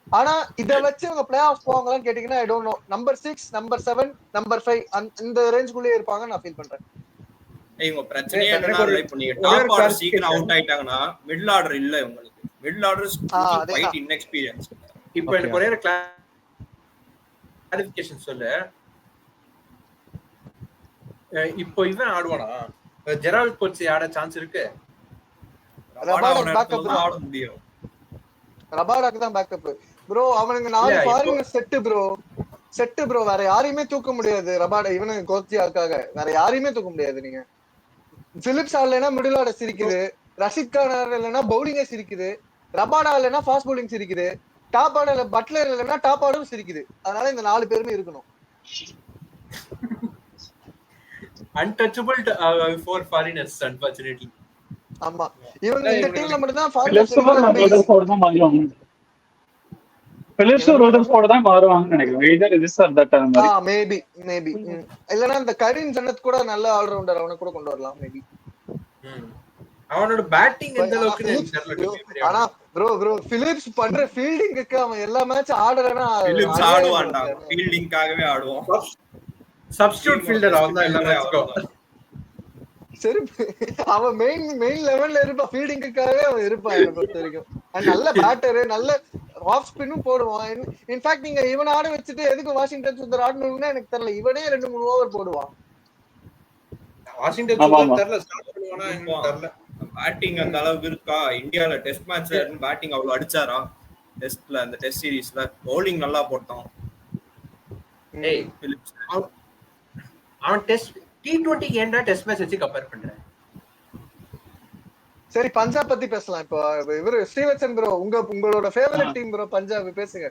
ஆனா இதை வச்சு அவங்க பிளே ஆஃப் போவாங்களான்னு கேட்டீங்கன்னா ஐ don't no. Number 6, number 7, number 5 இந்த ரேஞ்சுக்குள்ளே இருப்பாங்க நான் ஃபீல் பண்றேன். இவங்க பிரச்சனையே என்னன்னா இப்போ நீங்க டாப் ஆர்டர் சீக்கிரம் அவுட் ஆயிட்டாங்கன்னா மிடில் ஆர்டர் இல்ல உங்களுக்கு. Middle order quite inexperience. இப்போ எனக்கு ஒரே கிளாரிஃபிகேஷன் சொல்லு. இப்போ இவன் ஆடுவானா? ஜெரால்ட் கோட்ஸி ஆட சான்ஸ் இருக்கு. ஆட முடியும். ரபாடாக்கு தான் பேக்கப் ப்ரோ. அவனுங்க 4 ஃபாரினர் செட்டு ப்ரோ. வேற யாரையுமே தூக்க முடியாது. ரபாடா இவனுக்கு கோச்சியாக்காக வேற யாரையுமே தூக்க முடியாது. நீங்க பிலிப்ஸ் ஆடலைன்னா மிடில் ஆர்டர் சிரிக்குது, ரஷீத் கான் இல்லைன்னா பவுலிங்கே சிரிக்குது, ரபாடா இல்லைன்னா ஃபாஸ்ட் பவுலிங் சிரிக்குது, டாப் ஆர்டர்ல பட்லர் இல்லைன்னா டாப் ஆர்டரும் சிரிக்குது. அதனால இந்த 4 பேருமே இருக்கணும். untouchable for foreigners unfortunately. ஆமா, இவங்க இந்த டீம்ல மட்டும் தான் பிலிப்ஸ் தான் மாறுவாங்க. பிலிப்ஸ் ரோதர்ஃபோர்ட் தான் மாறுவாங்கன்னு நினைக்கிறேன். either this or that அந்த மாதிரி. மேபி இல்லனா இந்த கரீம் ஜன்னத் கூட நல்ல ஆல் ரவுண்டர், அவனை கூட கொண்டு வரலாம் மேபி. அவனோட பேட்டிங் எந்த அளவுக்கு தெரியல. ஆனா ப்ரோ பிலிப்ஸ் பண்ற ஃபீல்டிங்க்கு அவன் எல்லா மேட்ச் ஆடுறானா. பிலிப்ஸ் ஆடுவான்டா, ஃபீல்டிங்காகவே ஆடுவான். சப்ஸ்டிட்யூட் ஃபீல்டர் அவன் தான் எல்லா மேட்ச்க்கும். சரி, அவன் மெயின் லெவல்ல இருப்பான், ஃபீல்டிங்காகவே அவன் இருப்பான் என்ன பொறுத்த வரைக்கும். நல்ல பேட்டரு, நல்ல ஆஃப் ஸ்பின்னும் போடுவான். இன்ஃபேக்ட் நீங்க இவனை ஆட வச்சுட்டு எதுக்கு வாஷிங்டன் சுந்தர் ஆடணும்னா எனக்கு தெரியல. இவனே 2-3 ஓவர் போடுவான். வாஷிங்டன் சுந்தர் தெரியல ஸ்டார்ட் பண்ணுவானா என்ன தெரியல. பேட்டிங் அந்த அளவுக்கு இருக்கா? இந்தியால டெஸ்ட் மேட்ச்ல பேட்டிங் அவ்வளவு அடிச்சாரா? டெஸ்ட்ல அந்த டெஸ்ட் சீரிஸ்ல பவுலிங் நல்லா போட்டான். ஏய் பிலிப்ஸ் அவன் டெஸ்ட் T20 ஏன்டா டெஸ்ட் மேட்ச் வச்சு கம்பேர் பண்றேன்? சரி, பஞ்சாப் பத்தி பேசலாம். இப்போ இவரு ஸ்ரீவத்சன் ப்ரோ, உங்களோட ஃபேவரட் டீம் ப்ரோ பஞ்சாப், பேசுங்க.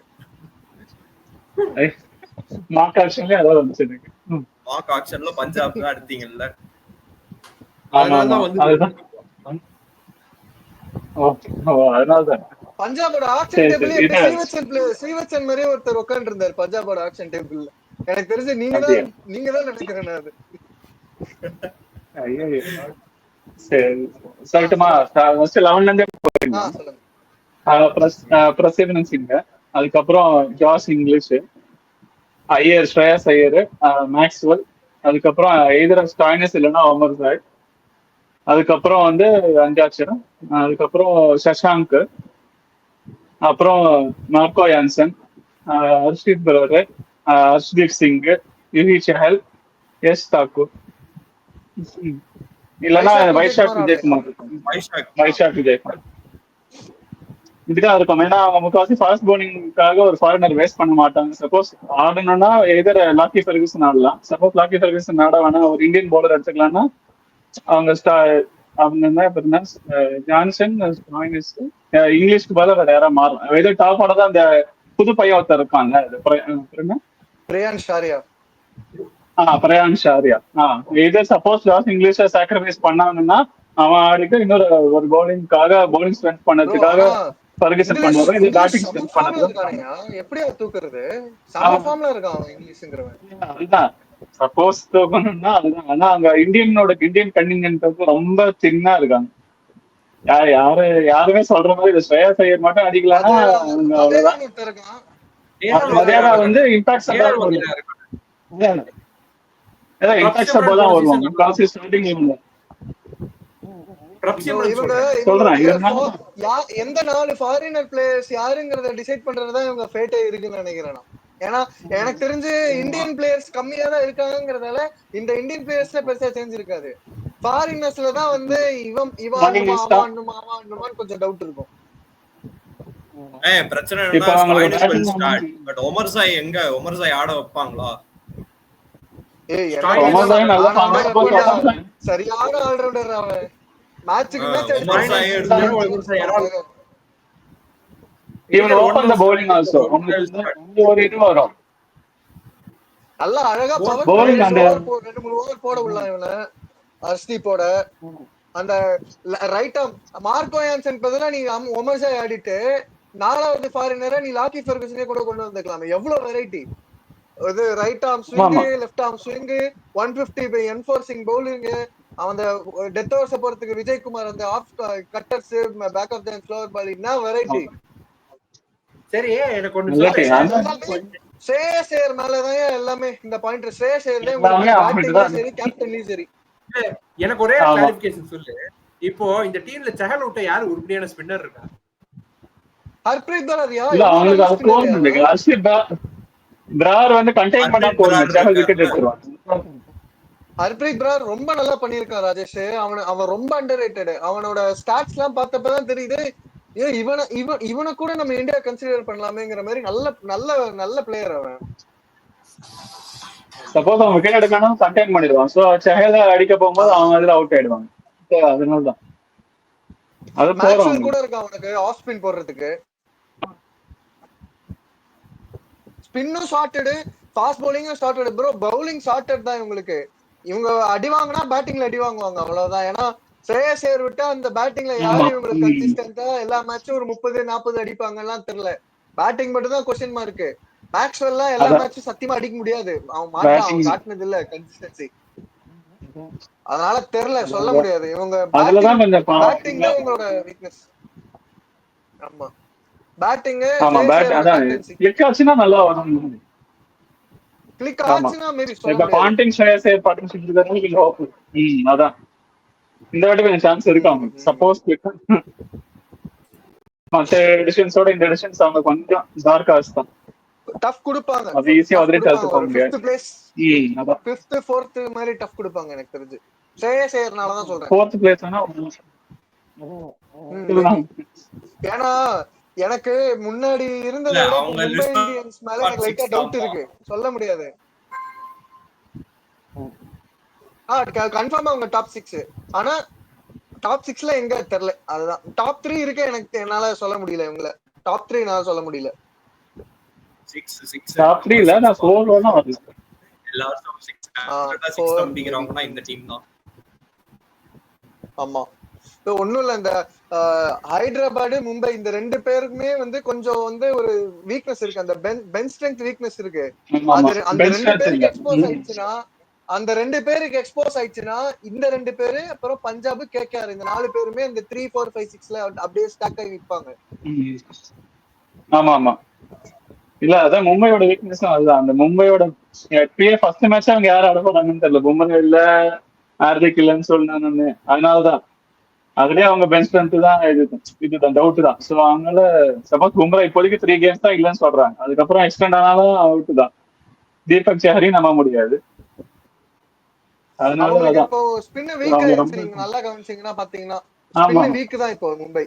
மார்க் ஆக்ஷன்ல அத வந்துச்சு. மார்க் ஆக்ஷன்ல பஞ்சாப் தான் எடுத்தீங்கல்ல. அதனால வந்து அதனாலதான் பஞ்சாபோட ஆக்ஷன் டேபிள் ஸ்ரீவத்சன் மாதிரியே ஒருத்தர் உட்கார்ந்து இருந்தார் பஞ்சாபோட ஆக்ஷன் டேபிள்ல. எனக்கு தெரிஞ்சு நீங்க தான் நினைக்கிறேன். அது சொல்லட்டுமா? ஃபர்ஸ்ட் 11ல இருந்தே போயிருந்தோம். பிரசிடென்ட் சிங், அதுக்கப்புறம் Josh Inglis, Iyer Shreyas Iyer, Maxwell, அதுக்கப்புறம் எய்தர் ஸ்டாய்னஸ் இல்லைன்னா ஒமர் சாய், அதுக்கப்புறம் வந்து அஞ்சாட்சரம், அதுக்கப்புறம் சஷாங்க், அப்புறம் Marco Jansen, Harshit Brar, Arshdeep Singh, Yuzi Chahal, S Thakur, இல்லைன்னா வைஷாக் விஜயகுமார். இதுக்காக இருக்கும். ஏன்னா அவங்க முக்கால்வாசி ஃபாஸ்ட் பவுலிங்காக ஒரு ஃபாரினர் வேஸ்ட் பண்ண மாட்டாங்க. சப்போஸ் ஆடணும்னா எதர் லாக்கி ஃபெர்குசன் ஆடலாம். சப்போஸ் லாக்கி ஃபெர்குசன் ஆட வேணா ஒரு இந்தியன் பவுலர் எடுத்துக்கலாம்னா அவங்க அவங்க ஜான்சன் இங்கிலீஷ்க்கு பதிலாக வேற யாராவது மாறும். ஏதோ டாப் ஆட தான் அந்த புது பையன் ஒருத்தர் இருக்காங்க, பிரயான் ஷாரியா. இதே சப்போஸ் ஜாஸ் இங்கிலீஷ சாக்ரிஃபைஸ் பண்ணாங்கன்னா அவன் ஆடிக்கு இன்னொரு ஒரு பவுலிங் ஸ்ட்ரென்த் பண்ணதுக்காக ஃபெர்குசன் பண்ணுவாங்க. இது பேட்டிங் ஸ்ட்ரென்த் பண்ணது எப்படியா தூக்குறது? சம ஃபார்ம்ல இருக்கான் இங்கிலீஷ்ங்கறவன். அதுதான் சப்போஸ் தூக்கணும்னா அதுதான். ஆனா அங்க இந்தியன் கண்டிஜென்ட் வந்து ரொம்ப சின்ன இருக்காங்க. யாருமே சொல்ற மாதிரி ஸ்ரேயாஸ் ஐயர் மட்டும் அடிக்கலாம்னா அவ்வளவுதான். மதியானா வந்து இம்பாக்ட் தான் வருவாங்க. காசி ஸ்டார்டிங் எந்த 4 ஃபாரினர் பிளேயர்ஸ் யாருங்கறத டிசைட் பண்றதுதான் இவங்க ஃபேட்டே இருக்குன்னு நினைக்கிறேன். ஏன்னா எனக்கு தெரிஞ்சு இந்தியன் பிளேயர்ஸ் கம்மியா தான் இருக்காங்கிறதால இந்த இந்தியன் பிளேயர்ஸ்ல பெருசா சேஞ்ச் இருக்காது. ஃபாரினர்ஸ்ல தான் வந்து இவன் கொஞ்சம் டவுட் இருக்கும். பிரச்சனை என்னன்னா பட் ஒமர் சாய் எங்க? ஒமர் சாய் ஆட வைப்பாங்களா? சரியான ஆல்ரவுண்டர் அவன். மேட்சுக்கு match even open the bowling also உங்களுக்கு ஒரு இது வரும். நல்லா அழகா பவர் Bowling அந்த 2-3 ஓவர் போட உள்ள இவன ஹர்ஷ்தீப் போட அந்த ரைட் ஆர்ம் மார்க்கோ யான்சன் பதிலா நீ ஒமர்ஸா ஆடிட்டு 4வது ஃபாரினரா நீ லாக்கி ஃபெர்குசனே கூட கொண்டு வந்துக்கலாம். எவ்வளவு வெரைட்டி. இது right arm swing, left arm swing, 150 by enforcing bowling, அந்த டெத் ஓவர்ஸ் போறதுக்கு விஜய்குமார் அந்த off cutters, back of the floor ball, என்ன வெரைட்டி. சரி எனக்கு ஒன்னு சொல்லுங்க. ஸ்ரேயர் மேலதான் எல்லாமே இந்த பாயிண்ட். ஸ்ரேயர்லயே உங்களுக்கு சரி கேப்டன்லயும் சரி. எனக்கு ஒரே கிளாரிஃபிகேஷன் சொல்லு. இப்போ இந்த டீம்ல சஹல் விட்ட யாரு உருப்படியான ஸ்பின்னர் இருக்கா? ஹர்ப்ரீத் பராரியா? இல்ல அவங்களுக்கு அது கோல் இருக்கு. ஹர்ஷித் பிரார் வந்து கண்டெயின் பண்ணா போதும், சஹல் விக்கெட் எடுத்துருவான். ஹர்ப்ரீத் பிரார் ரொம்ப நல்லா பண்ணிருக்கான் ராஜேஷ். அவன் ரொம்ப அண்டர்ரேட்டட். அவனோட ஸ்டாட்ஸ் எல்லாம் பார்த்தப்பதான் தெரியுது இவனை கூட நம்ம இந்தியா கன்சிடர் பண்ணலாமேங்கிற மாதிரி. நல்ல நல்ல நல்ல பிளேயர் அவன். சப்போஸ் அவன் விக்கெட் எடுக்கணும் கண்டெயின் பண்ணிடுவான். சோ சஹல் அடிக்க போகும்போது அவன் அதுல அவுட் ஆயிடுவாங்க. அதனாலதான் அது போறோம் கூட இருக்கு அவனுக்கு ஆஃப் ஸ்பின் போடுறதுக்கு. ஸ்பின்னும் ஷார்ட்டடு, ஃபாஸ்ட் பவுலிங்கும் ஷார்ட்டடு ப்ரோ. பவுலிங் ஷார்ட்டட் தான் இவங்களுக்கு. இவங்க அடி வாங்கினா பேட்டிங்ல அடி வாங்குவாங்க, அவ்வளவுதான். ஏன்னா ஸ்ரேயர் விட்டா அந்த பேட்டிங்ல யாரும் இவங்களுக்கு கன்சிஸ்டன்டா எல்லா மேட்சும் ஒரு 30-40 அடிப்பாங்கலாம் தெரியல. பேட்டிங் மட்டும் தான் கொஸ்டின் மார்க். மேக்ஸ்வெல்லாம் எல்லா மேட்சும் சத்தியமா அடிக்க முடியாது. அவன் காட்டினது இல்ல கன்சிஸ்டன்சி. அதனால தெரியல, சொல்ல முடியாது. இவங்க பேட்டிங் தான் இவங்களோட வீக்னஸ். ஆமா பேட்டிங் கிளிக் ஆச்சுன்னா நல்லா வரும். கிளிக் ஆச்சுன்னா மேபி இப்ப பாண்டிங் ஸ்ரேயர் பார்ட்னர்ஷிப் இருக்கறதுக்கு கொஞ்சம் ஹோப். அதான் இந்த வாட்டி கொஞ்சம் சான்ஸ் இருக்கு அவங்க. சப்போஸ் மற்ற எடிஷன்ஸோட இந்த எடிஷன்ஸ் அவங்க கொஞ்சம் டார்க் ஹார்ஸ் தான். டஃப் கொடுப்பாங்க. அது ஈஸியா உதறி தள்ளிட்டு போக முடியாது. 5th பிளேஸ் 5th 4th மாதிரி டஃப் கொடுப்பாங்க எனக்கு தெரிஞ்சு. ஸ்ரேயர்னால தான் சொல்றேன் 4th பிளேஸ்னா. ஏன்னா எனக்கு முன்னாடி இருந்தத விட மும்பை இந்தியன்ஸ் மேல எனக்கு லைட்டா டவுட் இருக்கு. சொல்ல முடியாது. கன்ஃபார்மா அவங்க டாப் 6. ஆனா டாப் 6ல எங்க தெரியல. அதுதான் டாப் 3 இருக்கு. எனக்கு என்னால சொல்ல முடியல. இவங்கள டாப் 3 என்னால சொல்ல முடியல. 6 டாப் 3ல நான் 4 வரணும் வரல. எல்லாரும் 6 அப்படிங்கறவங்கனா இந்த டீம் தான். ஆமா ஒண்ணும் இல்ல. இந்த ஹைதராபாத், மும்பை இந்த 2 பேருக்குமே வந்து கொஞ்சம் வந்து ஒரு வீக்னஸ் இருக்கு. அந்த பெஞ்ச் ஸ்ட்ரெங்த் வீக்னஸ் இருக்கு. அந்த 2 பேருக்கு எக்ஸ்போஸ் ஆயிடுச்சுன்னா இந்த 2 பேரு அப்புறம் பஞ்சாப், கேகேஆர் இந்த 4 பேருமே இந்த 3 4 5 6ல அப்படியே ஸ்டாக் ஆகி நிப்பாங்க. ஆமா ஆமா. இல்ல அதான் மும்பையோட வீக்னஸ் அதுதான். அந்த மும்பையோட ஃபர்ஸ்ட் மேட்ச் அவங்க யாரும் ஆட போறாங்கன்னு தெரியல. மும்பை இல்ல ஹார்திக் இல்லன்னு சொன்னானு. அதனாலதான் அதுலயே அவங்க பெஞ்ச் ஸ்ட்ரென்த் தான் இதுதான் டவுட் தான். சோ அதனால சப்போஸ் பும்ரா இப்போதைக்கு 3 கேம்ஸ் தான் இல்லன்னு சொல்றாங்க. அதுக்கப்புறம் எக்ஸ்டெண்ட் ஆனாலும் அவுட் தான். தீபக் சஹரி நம்ப முடியாது. அதனால இப்போ ஸ்பின் வீக் ஆயிடுச்சு. நீங்க நல்லா கவனிச்சீங்கன்னா பாத்தீங்கன்னா ஸ்பின் வீக் தான் இப்போ மும்பை.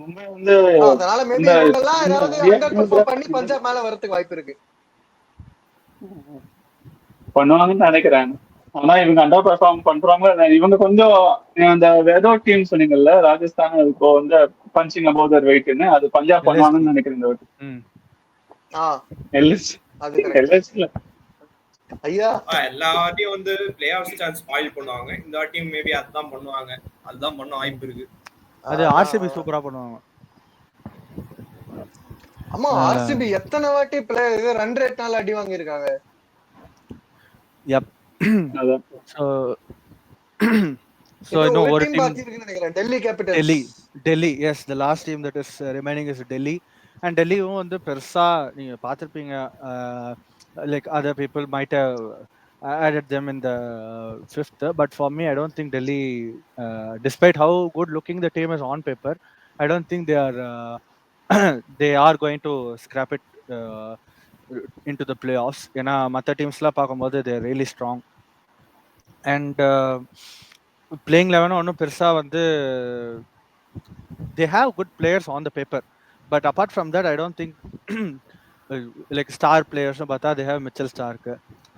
மும்பை வந்து அதனால மேபி இவங்கெல்லாம் ஏதாவது அண்டர் பெர்ஃபார்ம் பண்ணி பஞ்சாப் மேல வரதுக்கு வாய்ப்பு இருக்கு. பண்ணுவாங்கன்னு நினைக்கிறேன். ஆனா இவங்க அண்டர் பெர்ஃபார்ம் பண்றாங்க. இவங்க கொஞ்சம் அந்த ஏதோ டீம் சொன்னீங்கல்ல ராஜஸ்தான், இப்போ வந்து பஞ்சிங் அபவ் தர் வெயிட்னு, அது பஞ்சாப் பண்ணுவாங்கன்னு நினைக்கிறேன் இந்த வாட்டி. ஐயா எல்லா வாட்டியும் வந்து பிளே ஆஃப் சான்ஸ் ஸ்பாயில் பண்ணுவாங்க. இந்த வாட்டியும் மேபி அதான் பண்ணுவாங்க. அதுதான் பண்ண வாய்ப்பு இருக்கு. அது ஆர்சிபி சூப்பரா பண்ணுவாங்க. ஆமா ஆர்சிபி எத்தனை வாட்டி ரன் ரேட்னால அடி வாங்கி இருக்காங்க. So no one team Delhi Capitals. Delhi yes, the last team that is remaining is Delhi. And Delhi வந்து பெருசா நீங்க பாத்திருப்பீங்க. Like other people might have added them in the 5th, but for me I don't think Delhi, despite how good looking the team is on paper, I don't think they are going to scrap it into the playoffs. ஏன்னா மற்ற டீம்ஸ்லாம் பார்க்கும்போது they are really strong. And playing 11 ஒன்றும் பெருசா வந்து they have good players on the paper, but apart from that I don't think like star players பார்த்தா they have Mitchell Stark,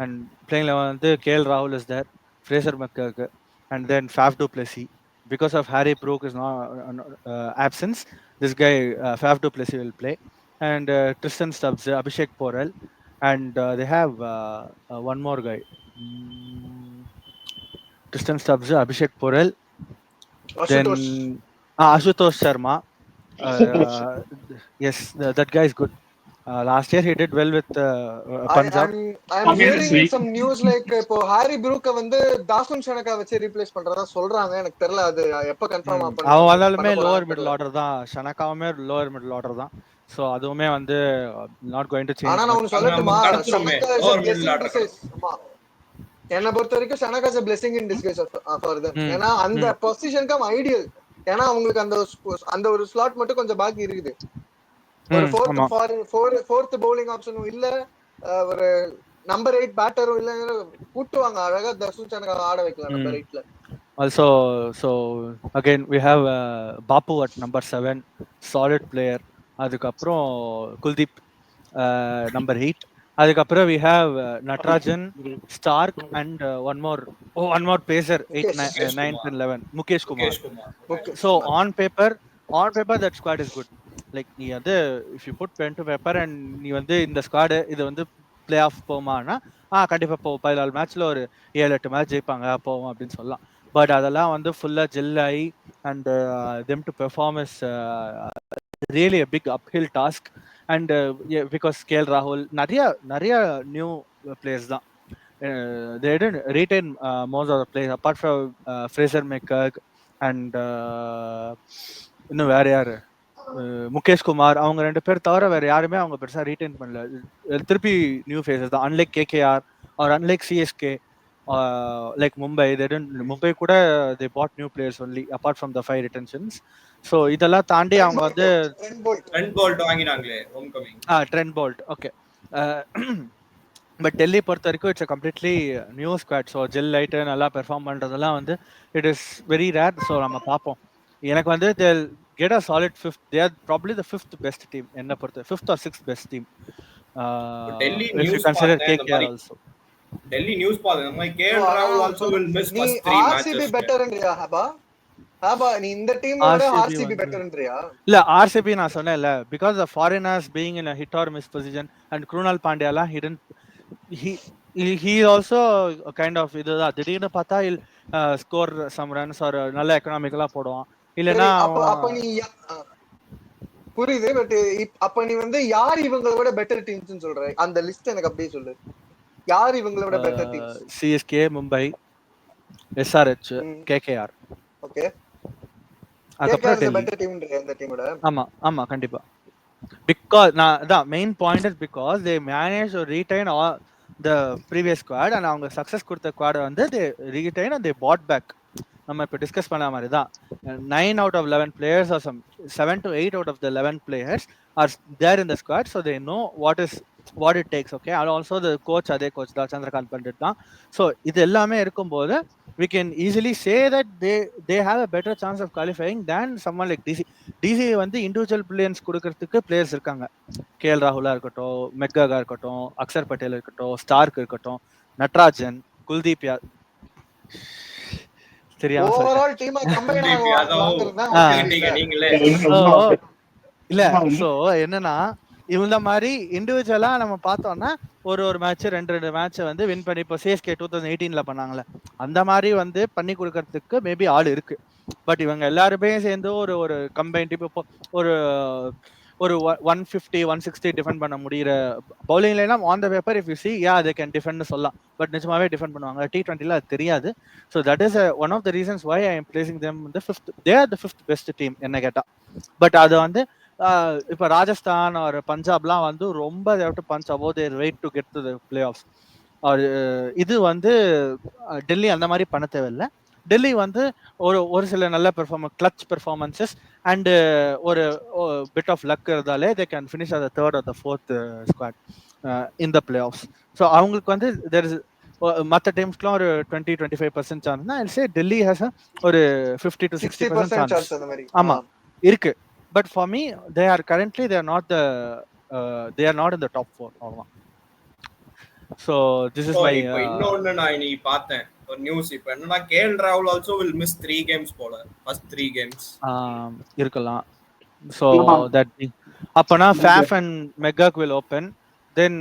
and playing 11 வந்து KL Rahul is there, Fraser McGurk, and then Faf du Plessis, because of Harry Brook is not absence, this guy Faf du Plessis will play, and Tristan Stubbs, Abhishek Porel, and they have one more guy. Tristan Stubbs, Abhishek Porel, then Ashutosh Sharma. Yes, that guy is good. Last year he did well with Punjab. I'm hearing some news like இப்போ Harry ப்ரூக்க வந்து தாசுன் ஷனகா வச்சு replace பண்றதா சொல்றாங்க. எனக்கு தெரியல அது எப்ப confirm ஆகும். அவன் வந்தாலுமே லோவர் மிடில் ஆர்டர் தான், ஷனகாவுமே லோவர் மிடில் ஆர்டர் தான். சோ அதுவுமே வந்து நாட் கோயிங் டு சேஞ்ச். ஆனா நான் சொல்லட்டுமா, என்ன பொறுத்த வரைக்கும் Shanaka is a blessing in disguise for them. ஏன்னா அந்த பொசிஷனுக்கு அவன் ஐடியல். ஏன்னா அவங்களுக்கு அந்த ஒரு ஸ்லாட் மட்டும் கொஞ்சம் பாக்கி இருக்குது. ஒரு fourth bowling ஆப்ஷனும் இல்ல, ஒரு நம்பர் 8 பேட்டரும் இல்ல, கூட்டுவாங்க அழகா தர்ஷன் சனகா ஆட வைக்கலாம் number 8ல. Also, so again we have Bapu at number 7, solid player. அதுக்கப்புறம் குல்தீப் number 8. அதுக்கப்புறம் we have Natarajan, Stark and one more pacer 8, 9 and 11, Mukesh Kumar. So on paper that squad is good. Like நீ வந்து if you put pen to paper and நீ வந்து இந்த squad இது வந்து play off போமானா கண்டிப்பா 14 மேட்ச்ல ஒரு 7-8 மேட்ச் ஜெயிப்பாங்க போவோம் அப்படின்னு சொல்லலாம். பட் அதெல்லாம் வந்து ஃபுல்லா ஜெல் ஆகி and them to perform is really a big uphill task. And because KL Rahul நிறைய new players தான், they didn't retain most of the players apart from Fraser McCurk and இன்னும் வேற யாரு முகேஷ் குமார், அவங்க 2 பேர் தவிர வேற யாருமே அவங்க பெருசா ரீடைன் பண்ணல. திருப்பி நியூ ஃபேஸஸ் தான், unlike KKR or unlike CSK, like Mumbai, Mumbai கூட they bought new players only apart from the 5 retentions. So இதெல்லாம் தாண்டி அவங்க வந்து ட்ரெண்ட் போல்ட் வாங்கினாங்களே home coming. Trent Boult okay. But Delhi பொறுத்த வரைக்கும் it's completely new squad. So gel light நல்லா perform பண்றதெல்லாம் வந்து it is very rare. So நம்ம பார்ப்போம். எனக்கு வந்து get a solid 5th. They are probably the 5th best team. என்ன பொறுத்த 5th or 6th best team. Delhi if news you consider பார்த்தேன், KKR also. Delhi news பார்த்தேன். நம்ம KL Rahul also will miss first 3 matches. RCB பெட்டர்ன்றியா ஹாபா நீ இந்த டீமோட RCB பெட்டர்ன்றியா? இல்ல RCB நான் சொன்னேன்ல, because the foreigners being in a hit or miss position and Krunal Pandya he also kind of இதுதான் திடீர்னு பார்த்தா ஸ்கோர் some runs or நல்ல எக்கனாமிக்கலா போடுவான். இல்லனா அப்ப நீ புரியுது. பட் அப்ப நீ வந்து யார் இவங்களோட பெட்டர் டீம்ஸ்னு சொல்ற? அந்த லிஸ்ட் எனக்கு அப்படியே சொல்லு. யார் இவங்களோட better teams? CSK, Mumbai, SRH, KKR. Okay, அதுக்கப்புறம் டெல்லி பெட்டர் டீம்ன்ற அந்த டீமோட. ஆமா கண்டிப்பா. because the main point is because they managed to retain all the previous squad and அவங்க சக்சஸ் கொடுத்த ஸ்குவாட் வந்து they retain and they bought back. நம்ம இப்போ டிஸ்கஸ் பண்ண மாதிரி தான் 9 out of 11 players or some 7 to 8 out of the 11 players are there in the squad, so they know what it takes. Okay, and also the coach அதே coach தான், சந்திரகாந்த் பண்டிட் தான். So இது எல்லாமே இருக்கும்போது we can easily say that they have a better chance of qualifying than someone like DC வந்து individual billions கொடுக்கறதுக்கு players இருக்காங்க. KL ராகுலா இருக்கட்டும், மெக்காகா இருக்கட்டும், அக்சர் பட்டேல் இருக்கட்டும், ஸ்டார்க் இருக்கட்டும், நட்ராஜன், குல்தீப் இல்ல. சோ என்னன்னா இந்த மாதிரி இண்டிவிஜுவலா நம்ம பார்த்தோம்னா ஒரு மேட்ச் 2 மேட்ச் வந்து வின் பண்ணி இப்போ CSK 2018ல பண்ணாங்கல்ல, அந்த மாதிரி வந்து பண்ணி கொடுக்கறதுக்கு மேபி ஆள் இருக்கு. பட் இவங்க எல்லாருமே சேர்ந்து ஒரு கம்பைன் இப்போ ஒரு 150 160 டிஃபெண்ட் பண்ண முடியற bowling line on the paper if you see they can defend சொல்லலாம். பட் நிஜமாவே டிஃபெண்ட் பண்ணுவாங்க T20ல அது தெரியாது. So that is one of the reasons why I am placing them the 5th. they are the 5th best team என்ன கேட்டா. But அது வந்து இப்போ ராஜஸ்தான் ஒரு பஞ்சாப்லாம் வந்து ரொம்ப they have to punch above their weight to get to the playoffs. இது வந்து டெல்லி அந்த மாதிரி பண்ண தேவையில்லை. டெல்லி வந்து ஒரு சில நல்ல கிளட்ச் பெர்ஃபார்மன்சஸ் அண்ட் ஒரு பிட் ஆஃப் லக் இருந்தாலே they can finish as the 3rd or the 4th squad in the playoffs. So அவங்களுக்கு வந்து there is மற்ற டீம்ஸ்க்குலாம் ஒரு 20-25% சான்ஸ்னா I'll say Delhi has ஒரு 50 to 60% சான்ஸ் ஆமா இருக்கு. But for me they are not in the top 4. அவ்வளவுதான். So this is So, my இப்போ இன்னொன்னு நான் இன்னைக்கு பார்த்தேன் ஒரு நியூஸ். இப்போ என்னன்னா கேஎல் ராகுல் ஆல்சோ வில் மிஸ் 3 games போல, ஃபர்ஸ்ட் 3 games. இருக்கலாம். ஸோ தட் அப்பனா Faf and McGurk will open, then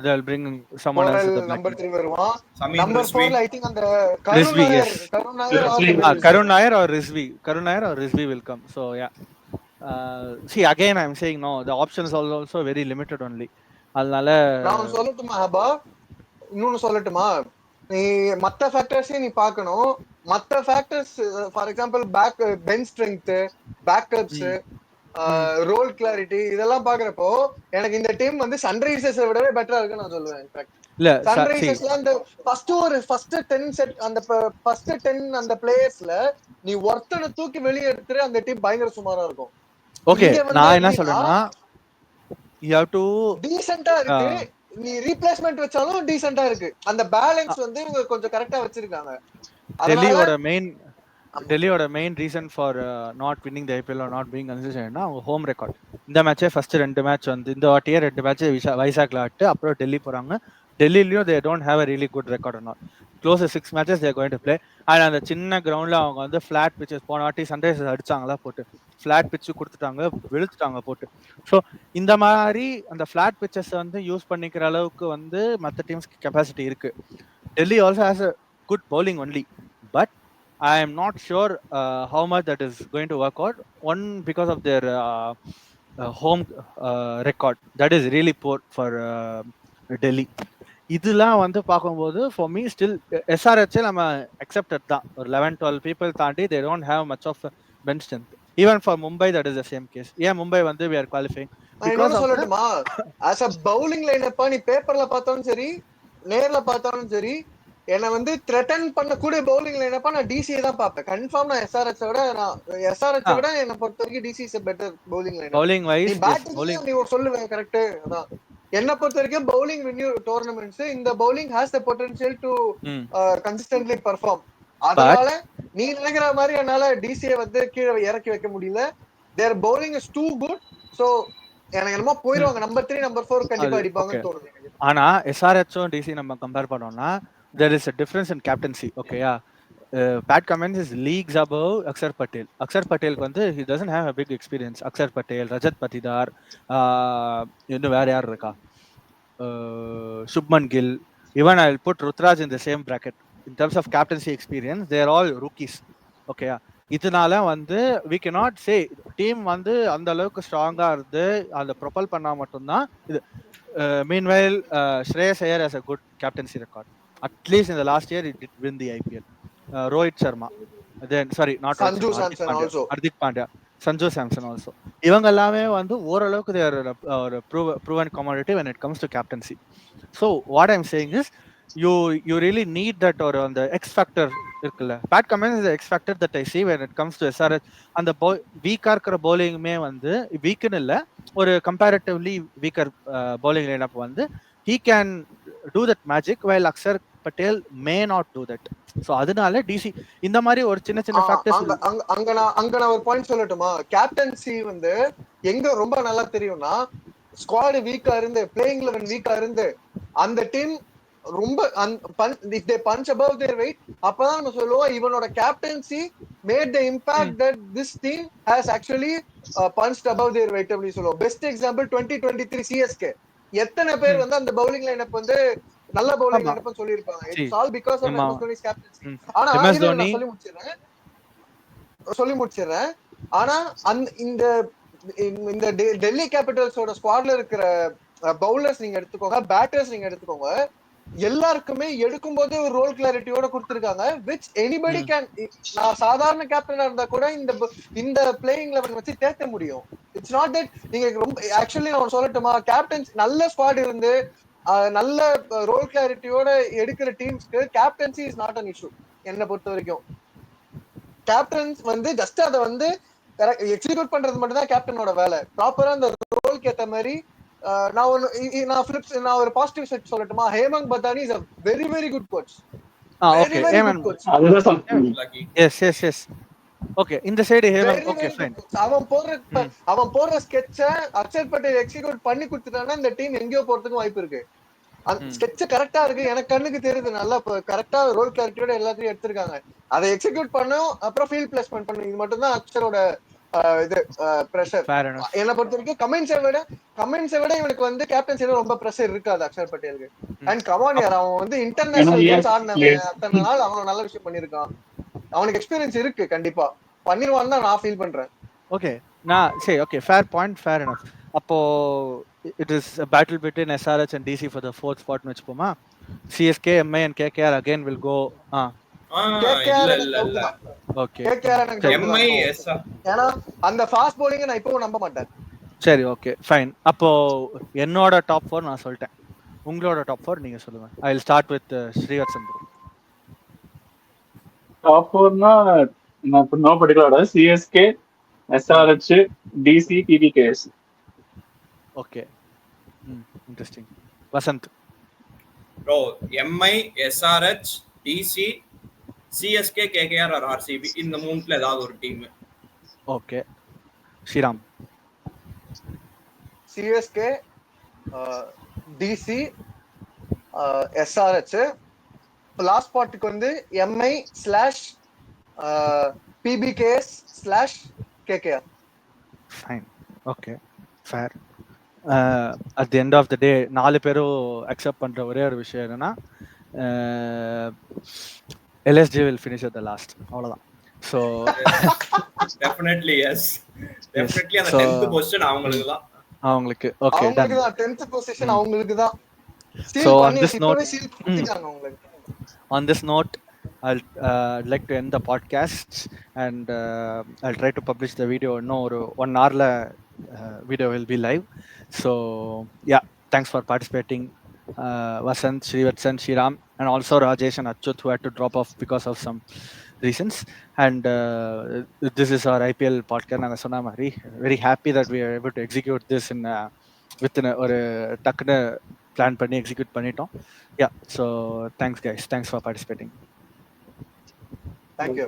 they'll bring someone else to the back. Number 3 வருவான். Samir number Rizvi. 4 I think அந்த Rizvi, yes. Karun Nair Karun Nair or Rizvi will come. So yeah. See, again I'm saying no, the options are also very limited only. அதனால நான் சொல்லட்டுமா ஹபா, இன்னொன்னு சொல்லட்டுமா, நீ மத்த ஃபேக்டர்ஸையும் நீ பார்க்கணும். மத்த factors for example back bench strength, backups, role clarity இதெல்லாம் பாக்குறப்போ எனக்கு இந்த டீம் வந்து சன்ரைசர்ஸை விடவே பெட்டரா இருக்குன்னு நான் சொல்லுவேன். இன்ஃபேக்ட் இல்ல சன்ரைசர்ஸ்ல அந்த ஃபர்ஸ்ட் 10 செட் அந்த ஃபர்ஸ்ட் 10 அந்த பிளேயர்ஸ்ல நீ ஒருத்தனை தூக்கி வெளியே எடுத்துட்டு அந்த டீம் பயங்கர சுமாரா இருக்கும். ஓகே, நான் என்ன சொல்றேன்னா you have to டீசென்ட்டா இருக்கு. நீ ரீப்ளேஸ்மென்ட் வச்சாலும் டீசென்ட்டா இருக்கு. அந்த பேலன்ஸ் வந்து இவங்க கொஞ்சம் கரெக்ட்டா வச்சிருக்காங்க. டெல்லியோட main reason for not winning the IPL or not being கன்சிஸ்டன்ட்னா அவங்க ஹோம் ரெக்கார்ட். இந்த மேட்சே ஃபர்ஸ்ட் 2 மேட்ச் வந்து இந்த வாட்டியே 2 மேட்ச் வைசாக்ல ஆட்டு, அப்புறம் டெல்லி போறாங்க. டெல்லிலயும் they don't have a really good record or not. Close 6 matches they are going to play. And அந்த சின்ன கிரவுண்ட்ல அவங்க வந்து ஃபிளாட் பிச்சஸ் போன வாட்டி சன்ரைசர்ஸ் அடிச்சாங்களா போட்டு, ஃபிளாட் பிட்ச் கொடுத்துட்டாங்க, வெளுத்துட்டாங்க போட்டு. ஸோ இந்த மாதிரி அந்த ஃபிளாட் பிச்சஸ் வந்து யூஸ் பண்ணிக்கிற அளவுக்கு வந்து மற்ற டீம்ஸ்க்கு கெப்பாசிட்டி இருக்கு. Delhi also has a good bowling only, but I am not sure how much that is going to work out. One, because of their home record that is really poor for Delhi. இதெல்லாம் வந்து பார்க்கும்போது for me still SRH நம்ம accepted தான். ஒரு 11-12 people தாண்டி they don't have much of bench strength. Even for Mumbai that is the same case. Yeah, Mumbai வந்து we are qualifying because of சொல்லட்டுமா, as a bowling lineup நீ பேப்பர்ல பார்த்தாலும் சரி நேர்ல பார்த்தாலும் சரி என்ன வந்து த்ரெட்டன் பண்ணக்கூடிய பவுலிங் லைனப்பா நான் டிசிஏ தான் பார்ப்பேன். கன்ஃபார்ம் நான் எஸ்ஆர்எச் விட என்ன பொறுத்த வரைக்கும் DC is better bowling lineup. bowling wise batting நீ சொல்லுவேன் கரெக்ட். அதான் என்ன பொறுத்த வரைக்கும் பவுலிங் வின் டோர்னமெண்ட்ஸ் இந்த bowling has the potential to consistently perform. அதனால நீ நினைக்கிற மாதிரி என்னால டிசிஏ வந்து கீழே இறக்கி வைக்க முடியல. Their bowling is too good. So எனக்கு என்னமோ போயிடுவாங்க நம்பர் 3 நம்பர் 4 கண்டிப்பா அடிப்பாங்கன்னு தோணுது. ஆனா எஸ்ஆர்எச்சும் டிசி நம்ம கம்பேர் பண்ணோம்னா there is a difference in captaincy. Okay, yeah. Pat Cummins is leagues above Akshar Patel. Akshar Patel வந்து he doesn't have a big experience. Akshar Patel, Rajat Patidar, இன்னும் வேற யார் இருக்கா, Shubman Gill, even I'll put Rutraj in the same bracket in terms of captaincy experience. They are all rookies. Okay, yeah. இதனால வந்து we cannot say team வந்து அந்த அளவுக்கு ஸ்ட்ராங்கா இருந்து அந்த ப்ரொபல் பண்ணா மட்டும்தான் இது. Meanwhile, Shreyas Iyer has a good captaincy record. At least in the last year, it did win the IPL. Rohit Sharma, then sorry, not Sanju Samson also. Hardik Pandya, Sanju Samson also. இவங்க எல்லாமே வந்து ஓரளவுக்கு they are a proven commodity when it comes to captaincy. So what I'm saying is, you really need that or on the X factor இருக்குல்ல. Pat Cummins is the X factor that I see when it comes to SRH. அந்த வீக்கா இருக்கிற bowling-மே வந்து வீக்குன்னு இல்ல, ஒரு comparatively weaker bowling lineup வந்து he can do that magic while Akshar Patel may not do that. So அதனால DC இந்த மாதிரி ஒரு சின்ன சின்ன ஃபேக்டர்ஸ் அங்க நான் ஒரு பாயிண்ட் சொல்லட்டுமா. கேப்டன்சி வந்து எங்க ரொம்ப நல்லா தெரியும்னா ஸ்குவாட் வீக்கா இருந்து பிளேயிங் 11 வீக்கா இருந்து அந்த டீம் ரொம்ப if they punch above their weight அப்பதான் நம்ம சொல்லுவோம் இவனோட captaincy made the impact that this team has actually punched above their weight அப்படி சொல்லுவோம். Best example 2023 CSK. எத்தனை பேர் வந்து அந்த பவுலிங் லைனப் வந்து நல்ல பவுலிங் லைனப் சொல்லிருப்பாங்க. It's all because of MS Dhoni's captaincy. ஆனா நான் சொல்லி முடிச்சிடுறேன். ஆனா இந்த டெல்லி கேபிட்டல்ஸோட ஸ்குவாட்ல இருக்கிற பவுலர்ஸ் நீங்க எடுத்துக்கோங்க, பேட்டர்ஸ் நீங்க எடுத்துக்கோங்க, எல்லாருக்குமே எடுக்கும் போது ஒரு ரோல் கிளாரிட்டியோட கொடுத்திருக்காங்க. which anybody can. நான் சாதாரண கேப்டனா இருந்தா கூட இந்த பிளேயிங் 11 வச்சு தேத்த முடியும். இட்ஸ் நாட் தட் நீங்க ரொம்ப ஆக்சுவலி நான் சொல்லட்டுமா, கேப்டன்ஸ் நல்ல ஸ்குவாட் இருந்து நல்ல ரோல் கிளாரிட்டியோட எடுக்கிற டீம்ஸ்க்கு captaincy is not an issue. என்ன பொறுத்த வரைக்கும் கேப்டன்ஸ் வந்து ஜஸ்ட் அதை வந்து எக்ஸிக்யூட் பண்றது மட்டும் தான் கேப்டனோட வேலை. ப்ராப்பரா அந்த ரோலுக்கு ஏத்த மாதிரி நான் ஒரு பாசிட்டிவ் செட் சொல்லட்டுமா. Hemang Badani is a very very good coach. Okay, yes okay, இந்த சைடு ஹேமந்த் ஓகே ஃபைன். அவன் போற ஸ்கெட்ச அக்ஷர் பட்டேல் எக்ஸிக்யூட் பண்ணி கொடுத்துட்டானா இந்த டீம் எங்கேயோ போறதுக்கு வாய்ப்பு இருக்கு. ஸ்கெட்ச் கரெக்டா இருக்கு, எனக்கு கண்ணுக்கு தெரியுது, நல்லா கரெக்டா ரோல் கிளாரிட்டியோட எல்லாத்தையும் எடுத்திருக்காங்க. அதை எக்ஸிக்யூட் பண்ணும், அப்புறம் ஃபீல்ட் பிளேஸ்மெண்ட் பண்ணும். இது மட்டும் தான் அக்ஷரோட இது பிரஷர். என்னை பொறுத்த வரைக்கும் கமெண்ட்ஸை விட இவனுக்கு வந்து கேப்டன்சில ரொம்ப பிரஷர் இருக்காது அக்ஷர் பட்டேலுக்கு. அண்ட் கமான் யார், அவன் வந்து இன்டர்நேஷனல் கேம்ஸ் ஆடினவன், அத்தனை நாள் அவன் நல்ல விஷயம் பண்ணிருக்கான். அவனுக்கு எக்ஸ்பீரியன்ஸ் இருக்கு, கண்டிப்பா பண்ணிடுவான்னு தான் நான் ஃபீல் பண்றேன். ஓகே நான் சரி, okay, fair point, fair enough. அப்போ it is a battle between SRH and DC for the fourth spot னு வெச்சுப்போமா? CSK, MI and KKR again will go. இல்ல ஓகே MI SR, ஏன்னா அந்த ஃபாஸ்ட் bowling நான் இப்பவும் நம்ப மாட்டேன். சரி, ஓகே ஃபைன். அப்போ என்னோட டாப் 4 நான் சொல்லிட்டேன், உங்களோட டாப் 4 நீங்க சொல்லுங்க. I will start with Srivatsan bro. Top 4னா நான் இப்போ no particular CSK, SRH, DC, PBKS. Okay, interesting. Vasanth bro MI, SRH, DC, CSK, KKR or RCB, இந்த மூணுல ஏதாவது ஒரு team. Okay. Sriram CSK, DC, SRH. Last ஸ்பாட்டுக்கு வந்து MI/PBKS/KKR. Fine, okay, fair. At the end of the day 4 பேரும் accept பண்ற ஒரே ஒரு விஷயம் என்னன்னா LSG will finish at the last. அவ்வளவுதான். ஸோ டெஃபினெட்லி எஸ், டெஃபினெட்லி அந்த 10th பொசிஷன் அவங்களுக்கு தான். அவங்களுக்கு ஓகே டன். அவங்களுக்கு தான் 10th பொசிஷன் அவங்களுக்கு தான். So on this note, on this note, I'd like to end the podcast and I'll try to publish the video. No, 1 hour la video will be live. So yeah, thanks for participating, Vasant, Srivatsan, Shriram, and also Rajesh and Achyut, who had to drop off because of some reasons. And this is our IPL podcast. Naga sonna mari very happy that we are able to execute this in within ஒரு டக்குன்னு plan பண்ணி execute பண்ணிட்டோம். Yeah, so thanks guys, thanks for participating. Thank you.